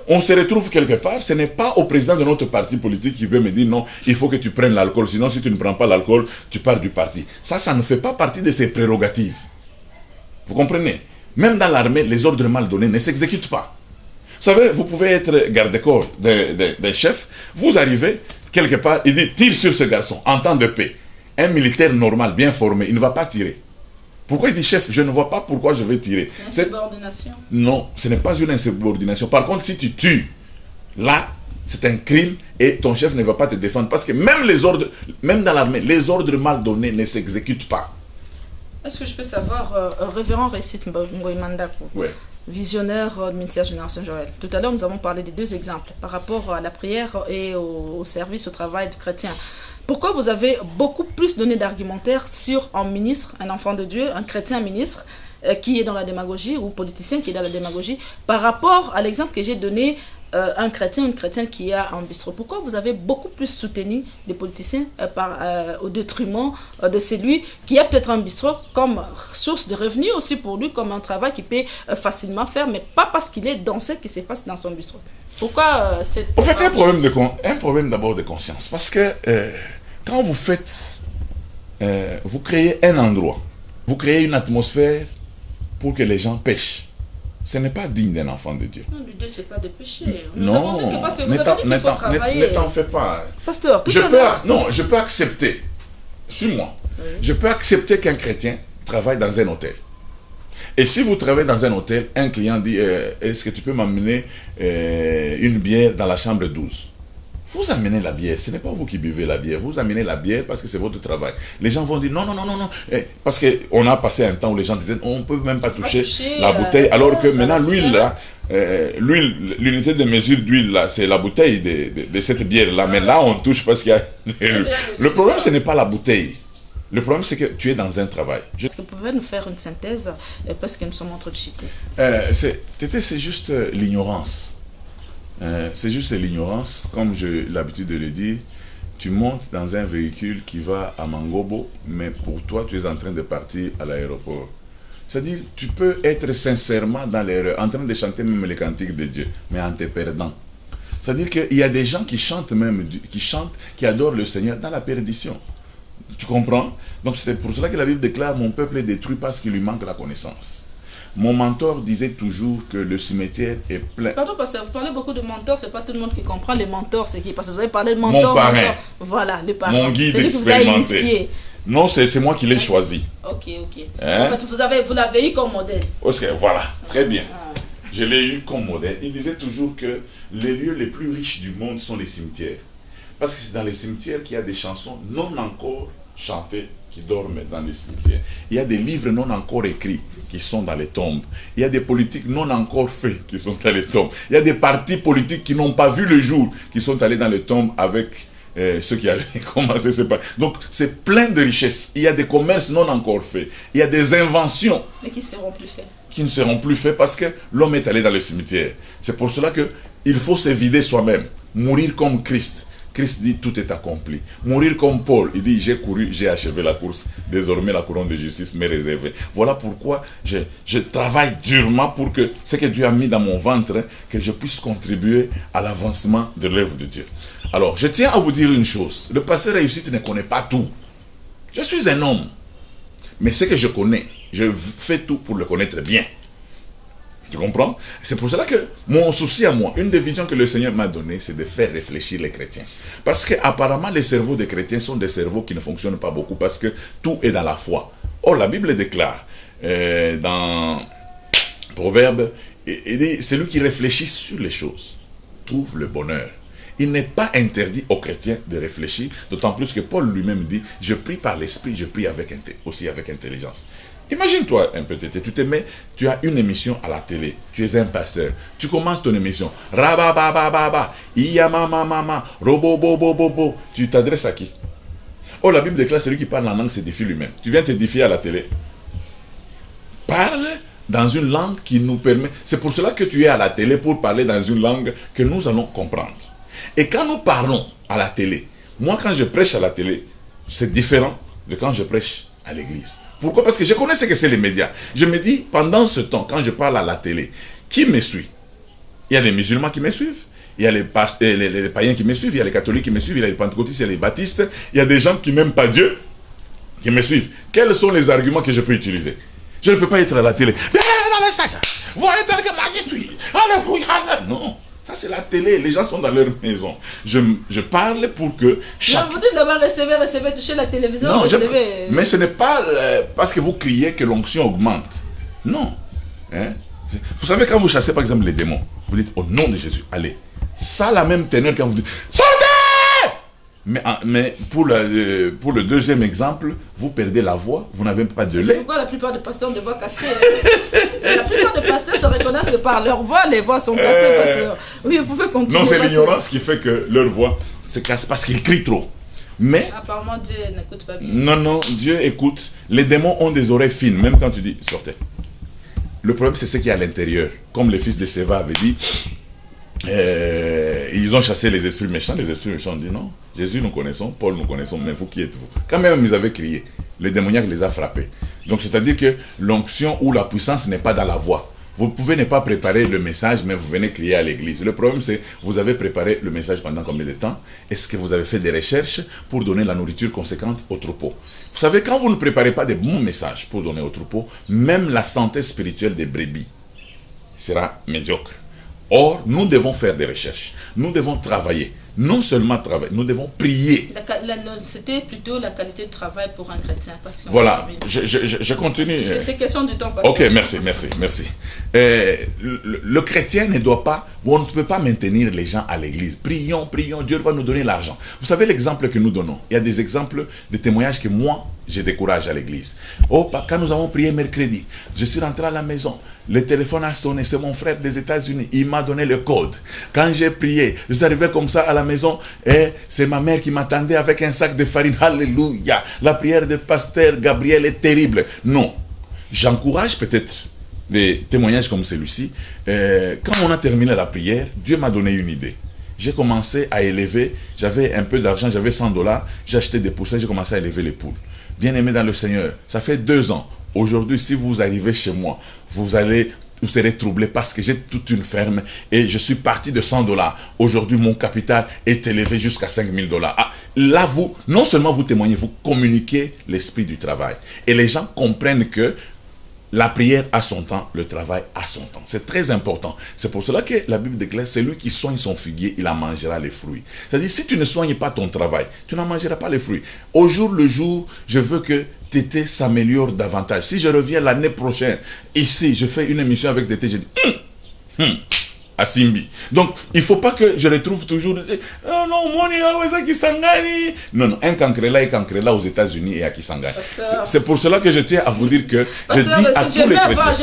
on se retrouve quelque part, ce n'est pas au président de notre parti politique qui veut me dire non, il faut que tu prennes l'alcool, sinon si tu ne prends pas l'alcool, tu pars du parti. Ça ne fait pas partie de ses prérogatives. Vous comprenez? Même dans l'armée, les ordres mal donnés ne s'exécutent pas. Vous savez, vous pouvez être garde-corps des chefs, vous arrivez quelque part, il dit tire sur ce garçon, en temps de paix. Un militaire normal, bien formé, il ne va pas tirer. Pourquoi il dit chef? Je ne vois pas pourquoi je vais tirer. Insubordination. Non, ce n'est pas une insubordination. Par contre, si tu tues, là, c'est un crime et ton chef ne va pas te défendre. Parce que même les ordres, même dans l'armée, les ordres mal donnés ne s'exécutent pas. Est-ce que je peux savoir, révérend Récite Ngoïmandako, visionnaire du ministère Génération Joël. Tout à l'heure, nous avons parlé des deux exemples par rapport à la prière et au service, au travail du chrétien. Pourquoi vous avez beaucoup plus donné d'argumentaire sur un ministre, un enfant de Dieu, un chrétien ministre qui est dans la démagogie ou politicien qui est dans la démagogie par rapport à l'exemple que j'ai donné un chrétien, une chrétienne qui a un bistrot? Pourquoi vous avez beaucoup plus soutenu les politiciens au détriment de celui qui a peut-être un bistrot comme source de revenus aussi pour lui, comme un travail qu'il peut facilement faire, mais pas parce qu'il est dans ce qui se passe dans son bistrot? Pourquoi cette... En fait, un problème d'abord de conscience. Parce que quand vous faites, vous créez un endroit, vous créez une atmosphère pour que les gens pêchent. Ce n'est pas digne d'un enfant de Dieu. Non, l'idée, c'est pas de pécher. Nous avons dit que parce que vous avez dit qu'il faut ne travailler. t'en fais pas. Pasteur, je peux accepter, suis-moi, je peux accepter qu'un chrétien travaille dans un hôtel. Et si vous travaillez dans un hôtel, un client dit, est-ce que tu peux m'amener une bière dans la chambre 12? Vous amenez la bière, ce n'est pas vous qui buvez la bière, vous amenez la bière parce que c'est votre travail. Les gens vont dire non, parce qu'on a passé un temps où les gens disaient on ne peut même pas toucher la bouteille, alors que maintenant l'huile là, l'unité de mesure d'huile là, c'est la bouteille de cette bière là, mais là on touche parce qu'il y a... Le problème ce n'est pas la bouteille, le problème c'est que tu es dans un travail. Est-ce que vous pouvez nous faire une synthèse parce que nous sommes en train de chiter? C'est juste l'ignorance. C'est juste l'ignorance, comme j'ai l'habitude de le dire. Tu montes dans un véhicule qui va à Mangobo, mais pour toi, tu es en train de partir à l'aéroport. C'est-à-dire, tu peux être sincèrement dans l'erreur, en train de chanter même les cantiques de Dieu, mais en te perdant. C'est-à-dire qu'il y a des gens qui chantent même, qui adorent le Seigneur dans la perdition. Tu comprends? Donc c'est pour cela que la Bible déclare, mon peuple est détruit parce qu'il lui manque la connaissance. Mon mentor disait toujours que le cimetière est plein. Pardon, parce que vous parlez beaucoup de mentors, c'est pas tout le monde qui comprend les mentors, c'est qui? Parce que vous avez parlé de mentor. Mon parrain. Mentor. Voilà, le parrain. Mon guide expérimenté. Non, c'est moi qui l'ai choisi. Ok. En fait, vous l'avez eu comme modèle. Voilà, très bien. Je l'ai eu comme modèle. Il disait toujours que les lieux les plus riches du monde sont les cimetières. Parce que c'est dans les cimetières qu'il y a des chansons non encore chantées qui dorment dans les cimetières. Il y a des livres non encore écrits qui sont dans les tombes. Il y a des politiques non encore faits qui sont dans les tombes. Il y a des partis politiques qui n'ont pas vu le jour, qui sont allés dans les tombes avec ceux qui allaient commencer ce parti. Donc c'est plein de richesses. Il y a des commerces non encore faits. Il y a des inventions. Mais qui seront plus faits. Qui ne seront plus faits parce que l'homme est allé dans le cimetière. C'est pour cela qu'il faut se vider soi-même. Mourir comme Christ. Christ dit tout est accompli. Mourir comme Paul, il dit j'ai couru, j'ai achevé la course. Désormais la couronne de justice m'est réservée. Voilà pourquoi je travaille durement pour que ce que Dieu a mis dans mon ventre, que je puisse contribuer à l'avancement de l'œuvre de Dieu. Alors je tiens à vous dire une chose. Le pasteur Réussite ne connaît pas tout. Je suis un homme. Mais ce que je connais, je fais tout pour le connaître bien. Tu comprends? C'est pour cela que mon souci à moi, une des visions que le Seigneur m'a données, c'est de faire réfléchir les chrétiens. Parce qu'apparemment, les cerveaux des chrétiens sont des cerveaux qui ne fonctionnent pas beaucoup parce que tout est dans la foi. Or, la Bible déclare dans Proverbe, il dit, celui qui réfléchit sur les choses trouve le bonheur. Il n'est pas interdit aux chrétiens de réfléchir, d'autant plus que Paul lui-même dit, je prie par l'esprit, je prie aussi avec intelligence. Imagine-toi un peu, tu te mets, tu as une émission à la télé, tu es un pasteur, tu commences ton émission, rababababa, iyamamamama, robobobobobo, tu t'adresses à qui? Oh, la Bible déclare, celui qui parle en langue s'édifie lui-même. Tu viens t'édifier à la télé. Parle dans une langue qui nous permet, c'est pour cela que tu es à la télé, pour parler dans une langue que nous allons comprendre. Et quand nous parlons à la télé, moi quand je prêche à la télé, c'est différent de quand je prêche à l'église. Pourquoi? Parce que je connais ce que c'est les médias. Je me dis, pendant ce temps, quand je parle à la télé, qui me suit? Il y a les musulmans qui me suivent, il y a les païens qui me suivent, il y a les catholiques qui me suivent, il y a les pentecôtistes, il y a les baptistes, il y a des gens qui n'aiment pas Dieu, qui me suivent. Quels sont les arguments que je peux utiliser? Je ne peux pas être à la télé. Non. Ça, c'est la télé. Les gens sont dans leur maison. Je parle pour que chaque... Vous dites d'abord recevez, toucher la télévision. Non, mais ce n'est pas parce que vous criez que l'onction augmente. Non. Hein? Vous savez, quand vous chassez, par exemple, les démons, vous dites au nom de Jésus, allez. Ça a la même teneur quand vous dites sortez! Mais pour le deuxième exemple, vous perdez la voix, vous n'avez pas de lait. C'est pourquoi la plupart des pasteurs ont des voix cassées. La plupart des pasteurs se reconnaissent par leur voix, les voix sont cassées. Parce que... Oui, vous pouvez continuer. Non, c'est l'ignorance qui fait que leur voix se casse parce qu'ils crient trop. Mais apparemment, Dieu n'écoute pas bien. Non, Dieu écoute. Les démons ont des oreilles fines, même quand tu dis sortez. Le problème, c'est ce qu'il y a à l'intérieur. Comme le fils de Séva avait dit, ils ont chassé les esprits méchants. Les esprits méchants ont dit non, Jésus nous connaissons, Paul nous connaissons, mais vous qui êtes-vous? Quand même ils avaient crié, le démoniaque les a frappés. Donc c'est-à-dire que l'onction ou la puissance n'est pas dans la voix. Vous pouvez ne pas préparer le message, mais vous venez crier à l'église. Le problème, c'est vous avez préparé le message pendant combien de temps? Est-ce que vous avez fait des recherches pour donner la nourriture conséquente au troupeau? Vous savez, quand vous ne préparez pas de bons messages pour donner au troupeau, même la santé spirituelle des brebis sera médiocre. Or, nous devons faire des recherches. Nous devons travailler. Non seulement travailler, nous devons prier. C'était plutôt la qualité de travail pour un chrétien. Parce voilà, je continue. C'est question du temps. Ok, merci. Le chrétien ne doit pas, on ne peut pas maintenir les gens à l'église. Prions, Dieu va nous donner l'argent. Vous savez l'exemple que nous donnons. Il y a des exemples de témoignages que moi, je décourage à l'église. Oh, quand nous avons prié mercredi, je suis rentré à la maison, le téléphone a sonné, c'est mon frère des États-Unis, il m'a donné le code. Quand j'ai prié, je suis arrivé comme ça à la maison et c'est ma mère qui m'attendait avec un sac de farine. Alléluia, la prière de pasteur Gabriel est terrible. Non, j'encourage peut-être des témoignages comme celui-ci. Quand on a terminé la prière, Dieu m'a donné une idée. J'ai commencé à élever, j'avais un peu d'argent, j'avais $100, j'ai acheté des poussins, j'ai commencé à élever les poules. Bien-aimé dans le Seigneur, ça fait 2 ans. Aujourd'hui, si vous arrivez chez moi, vous serez troublé parce que j'ai toute une ferme et je suis parti de $100. Aujourd'hui, mon capital est élevé jusqu'à $5000. Ah, là, non seulement vous témoignez, vous communiquez l'esprit du travail. Et les gens comprennent que la prière a son temps, le travail a son temps. C'est très important. C'est pour cela que la Bible déclare, celui qui soigne son figuier, il en mangera les fruits. C'est-à-dire, si tu ne soignes pas ton travail, tu n'en mangeras pas les fruits. Au jour le jour, je veux que Tété s'améliore davantage. Si je reviens l'année prochaine, ici, je fais une émission avec Tété, je dis, à Simbi. Donc, il ne faut pas que je retrouve toujours, oh non, mon à Kisangani. Non, un Cancrela aux États-Unis et à Kisangani. C'est pour cela que je tiens à vous dire que je dis à tous les chrétiens.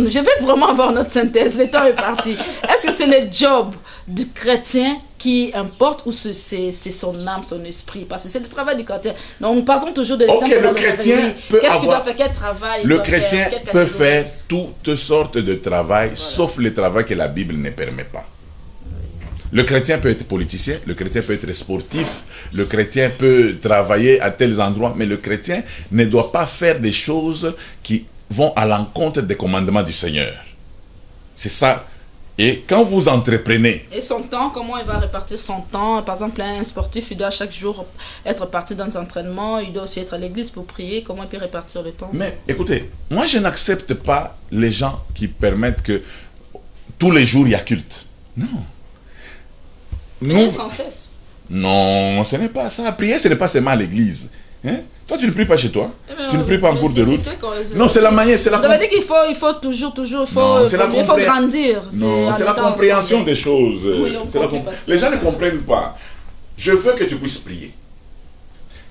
Je vais vraiment avoir notre synthèse. Le temps est parti. Est-ce que c'est le job du chrétien qui importe ou c'est son âme, son esprit? Parce que c'est le travail du chrétien. Donc, nous partons toujours de l'exemple. Ok, le chrétien peut Qu'est-ce qu'il doit faire? Quel travail? Le chrétien peut faire toutes sortes de travail, sauf le travail que la Bible ne permet pas. Le chrétien peut être politicien, le chrétien peut être sportif, le chrétien peut travailler à tels endroits, mais le chrétien ne doit pas faire des choses qui vont à l'encontre des commandements du Seigneur. C'est ça. Et quand vous entreprenez... Et son temps, comment il va répartir son temps? Par exemple, un sportif, il doit chaque jour être parti dans un entraînement, il doit aussi être à l'église pour prier. Comment il peut répartir le temps? Mais écoutez, moi je n'accepte pas les gens qui permettent que tous les jours il y a culte. Non. Prier sans cesse. Non, ce n'est pas ça. Prier, ce n'est pas seulement à l'église. Hein? Toi, tu ne pries pas chez toi. Tu ne pries pas en cours de route. Non, c'est la manière, c'est la... Ça veut dire qu'il faut toujours, il faut grandir. Non, c'est la compréhension des choses. Oui, les gens ne comprennent pas. Je veux que tu puisses prier.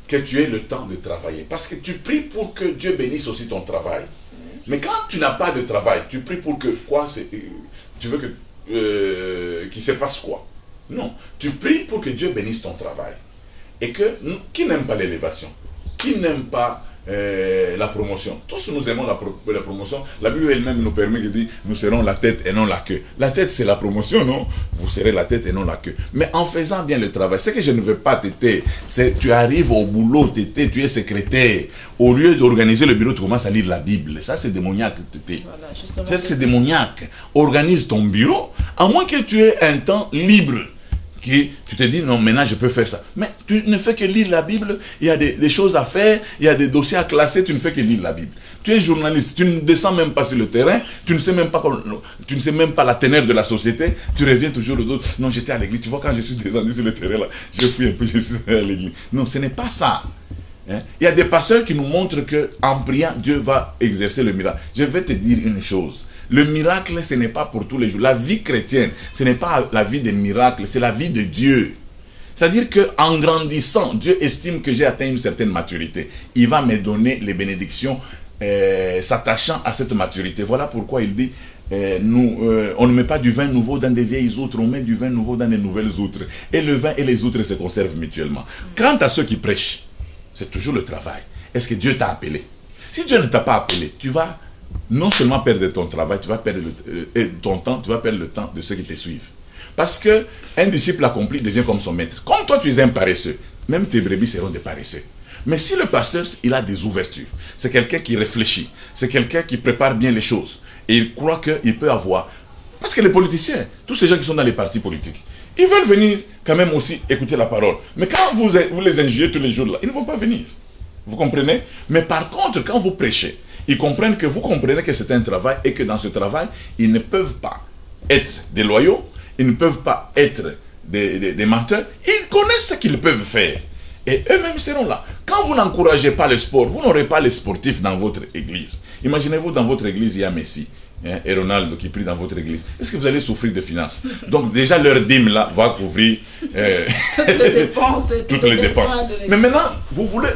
Que tu aies le temps de travailler. Parce que tu pries pour que Dieu bénisse aussi ton travail. Mais quand tu n'as pas de travail, tu pries pour que quoi? Tu veux que qu'il se passe quoi? Non. Tu pries pour que Dieu bénisse ton travail. Et que, qui n'aime pas l'élévation? Qui n'aime pas la promotion? Tous nous aimons la promotion. La Bible elle-même nous permet de dire, nous serons la tête et non la queue. La tête c'est la promotion, non? Vous serez la tête et non la queue. Mais en faisant bien le travail, c'est que je ne veux pas Tété. Tu arrives au boulot, Tété, tu es secrétaire. Au lieu d'organiser le bureau, tu commences à lire la Bible. Ça c'est démoniaque, Tété. Voilà, c'est démoniaque. Organise ton bureau, à moins que tu aies un temps libre. Tu te dis, non, maintenant je peux faire ça. Mais tu ne fais que lire la Bible, il y a des choses à faire, il y a des dossiers à classer, tu ne fais que lire la Bible. Tu es journaliste, tu ne descends même pas sur le terrain, tu ne sais même pas la teneur de la société, tu reviens toujours le dos. Non, j'étais à l'église, tu vois, quand je suis descendu sur le terrain, là, je fouille un peu, je suis à l'église. Non, ce n'est pas ça. Hein? Il y a des pasteurs qui nous montrent qu'en priant, Dieu va exercer le miracle. Je vais te dire une chose. Le miracle, ce n'est pas pour tous les jours. La vie chrétienne, ce n'est pas la vie des miracles, c'est la vie de Dieu. C'est-à-dire qu'en grandissant, Dieu estime que j'ai atteint une certaine maturité. Il va me donner les bénédictions s'attachant à cette maturité. Voilà pourquoi il dit, on ne met pas du vin nouveau dans des vieilles outres, on met du vin nouveau dans des nouvelles outres. Et le vin et les outres se conservent mutuellement. Quant à ceux qui prêchent, c'est toujours le travail. Est-ce que Dieu t'a appelé? Si Dieu ne t'a pas appelé, tu vas non seulement perdre ton travail, tu vas perdre ton temps, tu vas perdre le temps de ceux qui te suivent. Parce qu'un disciple accompli devient comme son maître. Comme toi tu es un paresseux, même tes brebis seront des paresseux. Mais si le pasteur, il a des ouvertures, c'est quelqu'un qui réfléchit, c'est quelqu'un qui prépare bien les choses, Et il croit qu'il peut avoir... Parce que les politiciens, tous ces gens qui sont dans les partis politiques, ils veulent venir quand même aussi écouter la parole. Mais quand vous les injuriez tous les jours là, ils ne vont pas venir. Vous comprenez? Mais par contre, quand vous prêchez, ils comprennent que vous comprenez que c'est un travail et que dans ce travail, ils ne peuvent pas être des loyaux, ils ne peuvent pas être des menteurs. Ils connaissent ce qu'ils peuvent faire. Et eux-mêmes seront là. Quand vous n'encouragez pas le sport, vous n'aurez pas les sportifs dans votre église. Imaginez-vous dans votre église, il y a Messi et Ronaldo qui prient dans votre église. Est-ce que vous allez souffrir de finances? Donc déjà leur dîme là va couvrir toutes les dépenses. Mais maintenant, vous voulez...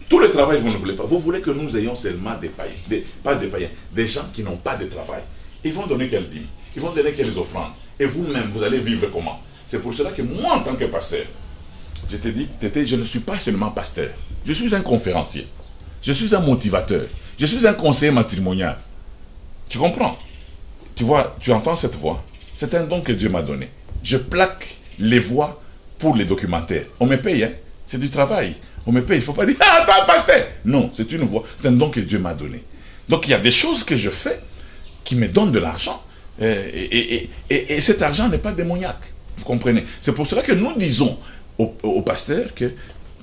Tout le travail, vous ne voulez pas. Vous voulez que nous ayons seulement des païens, pas des païens, des gens qui n'ont pas de travail. Ils vont donner quelle dîme? Ils vont donner quelles offrandes? Et vous-même, vous allez vivre comment? C'est pour cela que moi, en tant que pasteur, je te dis, Tété, je ne suis pas seulement pasteur. Je suis un conférencier. Je suis un motivateur. Je suis un conseiller matrimonial. Tu comprends? Tu vois, tu entends cette voix? C'est un don que Dieu m'a donné. Je plaque les voix pour les documentaires. On me paye, hein? C'est du travail. On me paye. Il ne faut pas dire, ah, t'as un pasteur. Non, c'est une voix. C'est un don que Dieu m'a donné. Donc, il y a des choses que je fais qui me donnent de l'argent. Et cet argent n'est pas démoniaque. Vous comprenez? C'est pour cela que nous disons au pasteur que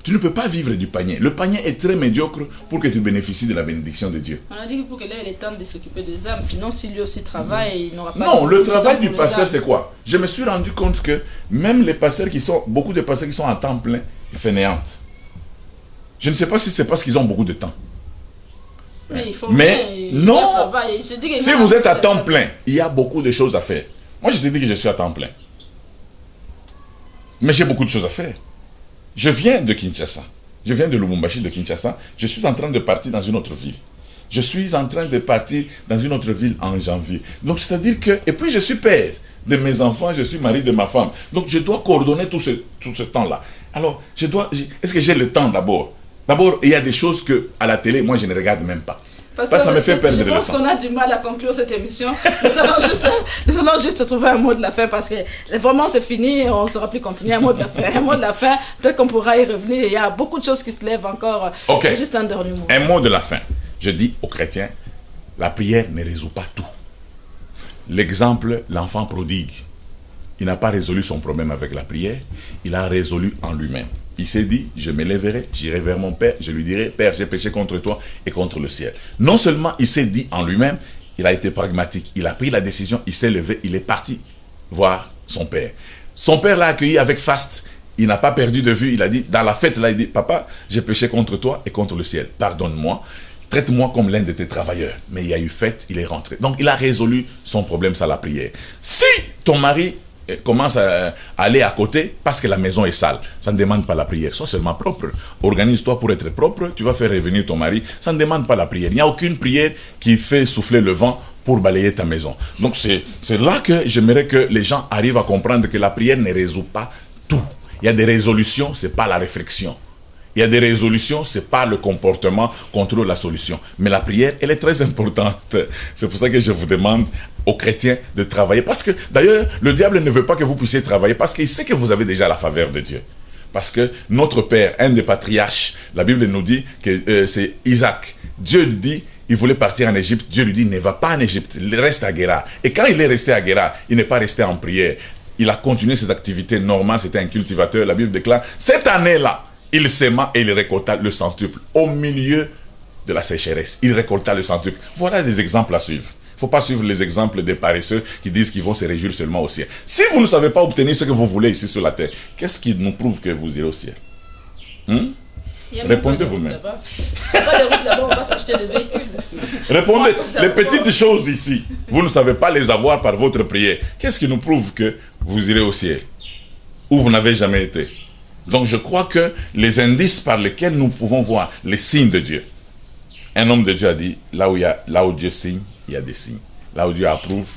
tu ne peux pas vivre du panier. Le panier est très médiocre pour que tu bénéficies de la bénédiction de Dieu. On a dit que pour que là, il est temps de s'occuper des âmes. Sinon, si lui aussi travaille, il n'aura pas... Non, le travail du pasteur, c'est quoi? Je me suis rendu compte que même les pasteurs qui sont... Beaucoup de pasteurs qui sont à temps plein, ils fainéantent. Je ne sais pas si c'est parce qu'ils ont beaucoup de temps. Mais non, si vous êtes à temps plein, il y a beaucoup de choses à faire. Moi, je te dis que je suis à temps plein. Mais j'ai beaucoup de choses à faire. Je viens de Kinshasa. Je viens de Lubumbashi, de Kinshasa. Je suis en train de partir dans une autre ville. Je suis en train de partir dans une autre ville en janvier. Donc, c'est-à-dire que... Et puis, je suis père de mes enfants, je suis mari de ma femme. Donc, je dois coordonner tout ce temps-là. Alors, est-ce que j'ai le temps d'abord? D'abord, il y a des choses que à la télé, moi, je ne regarde même pas. Parce que ça me fait perdre le temps. Je pense qu'on a du mal à conclure cette émission. Nous allons juste trouver un mot de la fin parce que vraiment c'est fini, on ne saura plus continuer. Un mot de la fin. Un mot de la fin, peut-être qu'on pourra y revenir. Il y a beaucoup de choses qui se lèvent encore. Ok. Juste un dernier mot. Un mot de la fin. Je dis aux chrétiens, la prière ne résout pas tout. L'exemple, l'enfant prodigue. Il n'a pas résolu son problème avec la prière, il a résolu en lui-même. Il s'est dit, je me lèverai, j'irai vers mon Père, je lui dirai, Père, j'ai péché contre toi et contre le ciel. Non seulement il s'est dit en lui-même, il a été pragmatique, il a pris la décision, il s'est levé, il est parti voir son Père. Son Père l'a accueilli avec faste, il n'a pas perdu de vue, il a dit, dans la fête là, il dit, Papa, j'ai péché contre toi et contre le ciel, pardonne-moi, traite-moi comme l'un de tes travailleurs. Mais il y a eu fête, il est rentré. Donc il a résolu son problème sans la prière. Si ton mari commence à aller à côté parce que la maison est sale, ça ne demande pas la prière, sois seulement propre. Organise-toi pour être propre, tu vas faire revenir ton mari, ça ne demande pas la prière. Il n'y a aucune prière qui fait souffler le vent pour balayer ta maison. Donc c'est là que j'aimerais que les gens arrivent à comprendre que la prière ne résout pas tout. Il y a des résolutions, ce n'est pas la réflexion. Il y a des résolutions, ce n'est pas le comportement contre la solution. Mais la prière, elle est très importante. C'est pour ça que je vous demande aux chrétiens de travailler. Parce que, d'ailleurs, le diable ne veut pas que vous puissiez travailler parce qu'il sait que vous avez déjà la faveur de Dieu. Parce que notre père, un des patriarches, la Bible nous dit que c'est Isaac. Dieu lui dit, il voulait partir en Égypte. Dieu lui dit, ne va pas en Égypte, il reste à Guérar. Et quand il est resté à Guérar, il n'est pas resté en prière. Il a continué ses activités normales, c'était un cultivateur. La Bible déclare, cette année-là, il sema et il récolta le centuple. Au milieu de la sécheresse, il récolta le centuple. Voilà des exemples à suivre. Il ne faut pas suivre les exemples des paresseux qui disent qu'ils vont se réjouir seulement au ciel. Si vous ne savez pas obtenir ce que vous voulez ici sur la terre, qu'est-ce qui nous prouve que vous irez au ciel? Répondez vous-même. Là-bas, on va s'acheter des véhicules. Répondez. Les petites choses ici, vous ne savez pas les avoir par votre prière. Qu'est-ce qui nous prouve que vous irez au ciel? Où vous n'avez jamais été? Donc je crois que les indices par lesquels nous pouvons voir les signes de Dieu. Un homme de Dieu a dit, là où Dieu signe, il y a des signes. Là où Dieu approuve,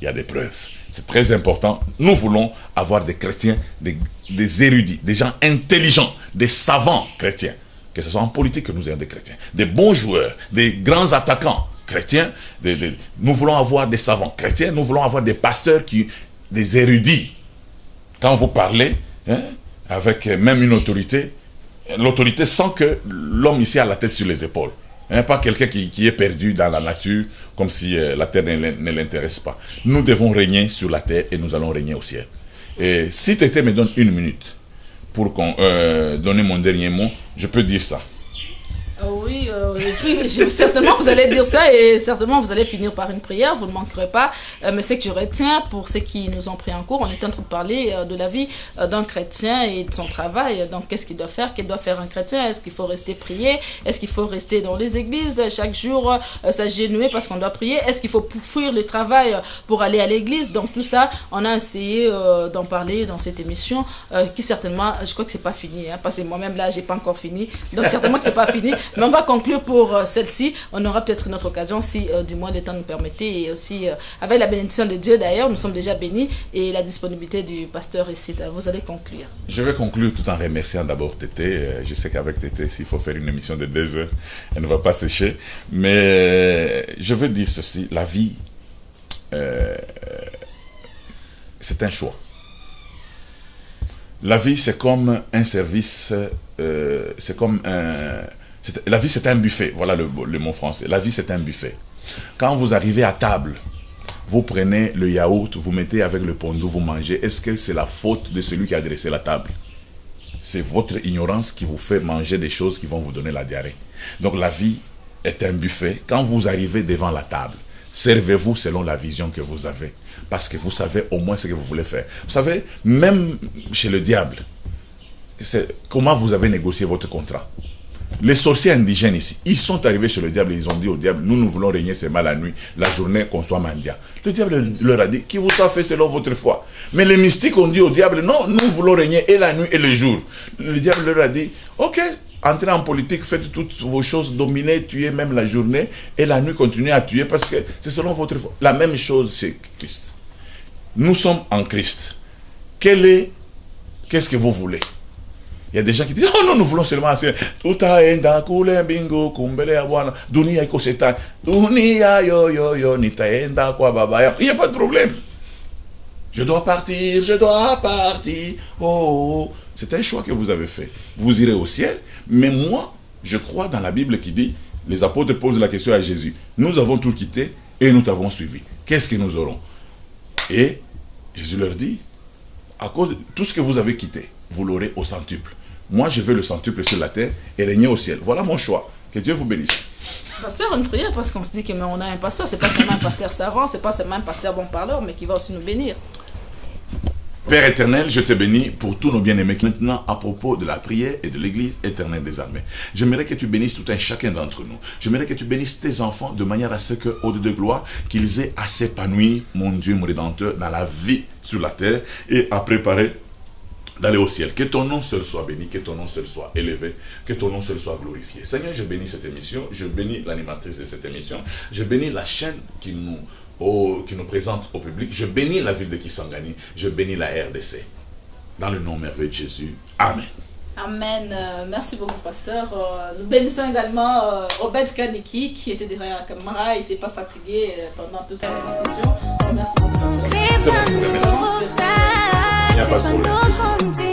il y a des preuves. C'est très important. Nous voulons avoir des chrétiens, des érudits, des gens intelligents, des savants chrétiens. Que ce soit en politique que nous ayons des chrétiens. Des bons joueurs, des grands attaquants chrétiens. Nous voulons avoir des savants chrétiens. Nous voulons avoir des pasteurs, des érudits. Quand vous parlez, avec même une autorité, l'autorité sent que l'homme ici a la tête sur les épaules. Hein, pas quelqu'un qui est perdu dans la nature, comme si la terre ne l'intéresse pas. Nous devons régner sur la terre et nous allons régner au ciel. Et si Tété me donne 1 minute pour donner mon dernier mot, je peux dire ça. Oui, et puis certainement vous allez dire ça et certainement vous allez finir par une prière, vous ne manquerez pas. Mais ce que je retiens pour ceux qui nous ont pris en cours, on est en train de parler de la vie d'un chrétien et de son travail. Donc qu'est-ce qu'il doit faire? Qu'est-ce doit faire un chrétien? Est-ce qu'il faut rester prier? Est-ce qu'il faut rester dans les églises chaque jour s'agenouiller parce qu'on doit prier? Est-ce qu'il faut fuir le travail pour aller à l'église? Donc tout ça, on a essayé d'en parler dans cette émission qui certainement, je crois que c'est pas fini, hein, parce que moi-même là, j'ai pas encore fini. Donc certainement que c'est pas fini. Mais on va conclure pour celle-ci. On aura peut-être une autre occasion si du moins le temps nous permettait. Et aussi, avec la bénédiction de Dieu d'ailleurs, nous sommes déjà bénis. Et la disponibilité du pasteur ici. Vous allez conclure. Je vais conclure tout en remerciant d'abord Tété. Je sais qu'avec Tété, s'il faut faire une émission de 2 heures, elle ne va pas sécher. Mais je veux dire ceci. La vie, c'est un choix. La vie, c'est comme un service, c'est comme la vie, c'est un buffet. Voilà le mot français. La vie, c'est un buffet. Quand vous arrivez à table, vous prenez le yaourt, vous mettez avec le pondou, vous mangez. Est-ce que c'est la faute de celui qui a dressé la table? C'est votre ignorance qui vous fait manger des choses qui vont vous donner la diarrhée. Donc la vie est un buffet. Quand vous arrivez devant la table, servez-vous selon la vision que vous avez. Parce que vous savez au moins ce que vous voulez faire. Vous savez, même chez le diable, comment vous avez négocié votre contrat. Les sorciers indigènes ici, ils sont arrivés chez le diable et ils ont dit au diable, nous voulons régner seulement la nuit, la journée qu'on soit mendiant. Le diable leur a dit, qui vous a fait selon votre foi. Mais les mystiques ont dit au diable, non, nous voulons régner et la nuit et le jour. Le diable leur a dit, ok, entrez en politique, faites toutes vos choses, dominez, tuez même la journée et la nuit continuez à tuer parce que c'est selon votre foi. La même chose c'est Christ. Nous sommes en Christ. Qu'est-ce que vous voulez? Il y a des gens qui disent, oh non, nous voulons seulement Il n'y a pas de problème. Je dois partir. Oh, c'est un choix que vous avez fait. Vous irez au ciel. Mais moi, je crois dans la Bible qui dit, les apôtres posent la question à Jésus. Nous avons tout quitté et nous t'avons suivi. Qu'est-ce que nous aurons? Et Jésus leur dit, à cause de tout ce que vous avez quitté, vous l'aurez au centuple. Moi, je veux le centuple sur la terre et régner au ciel. Voilà mon choix. Que Dieu vous bénisse. Pasteur, une prière parce qu'on se dit qu'on a un pasteur. C'est pas seulement un pasteur savant, c'est pas seulement un pasteur bon parleur, mais qui va aussi nous bénir. Père éternel, je te bénis pour tous nos bien-aimés. Maintenant, à propos de la prière et de l'église éternelle des armées, j'aimerais que tu bénisses tout un chacun d'entre nous. J'aimerais que tu bénisses tes enfants de manière à ce que, au-delà de gloire, qu'ils aient à s'épanouir, mon Dieu, mon Rédempteur, dans la vie sur la terre et à préparer d'aller au ciel. Que ton nom seul soit béni, que ton nom seul soit élevé, que ton nom seul soit glorifié. Seigneur, je bénis cette émission, je bénis l'animatrice de cette émission, je bénis la chaîne qui nous présente au public, je bénis la ville de Kisangani, je bénis la RDC. Dans le nom merveilleux de Jésus. Amen. Amen. Merci beaucoup, pasteur. Nous bénissons également Obed Kaniki qui était derrière la caméra. Il ne s'est pas fatigué pendant toute la discussion. Merci beaucoup, pasteur. C'est bon, merci. Il n'y a pas de problème.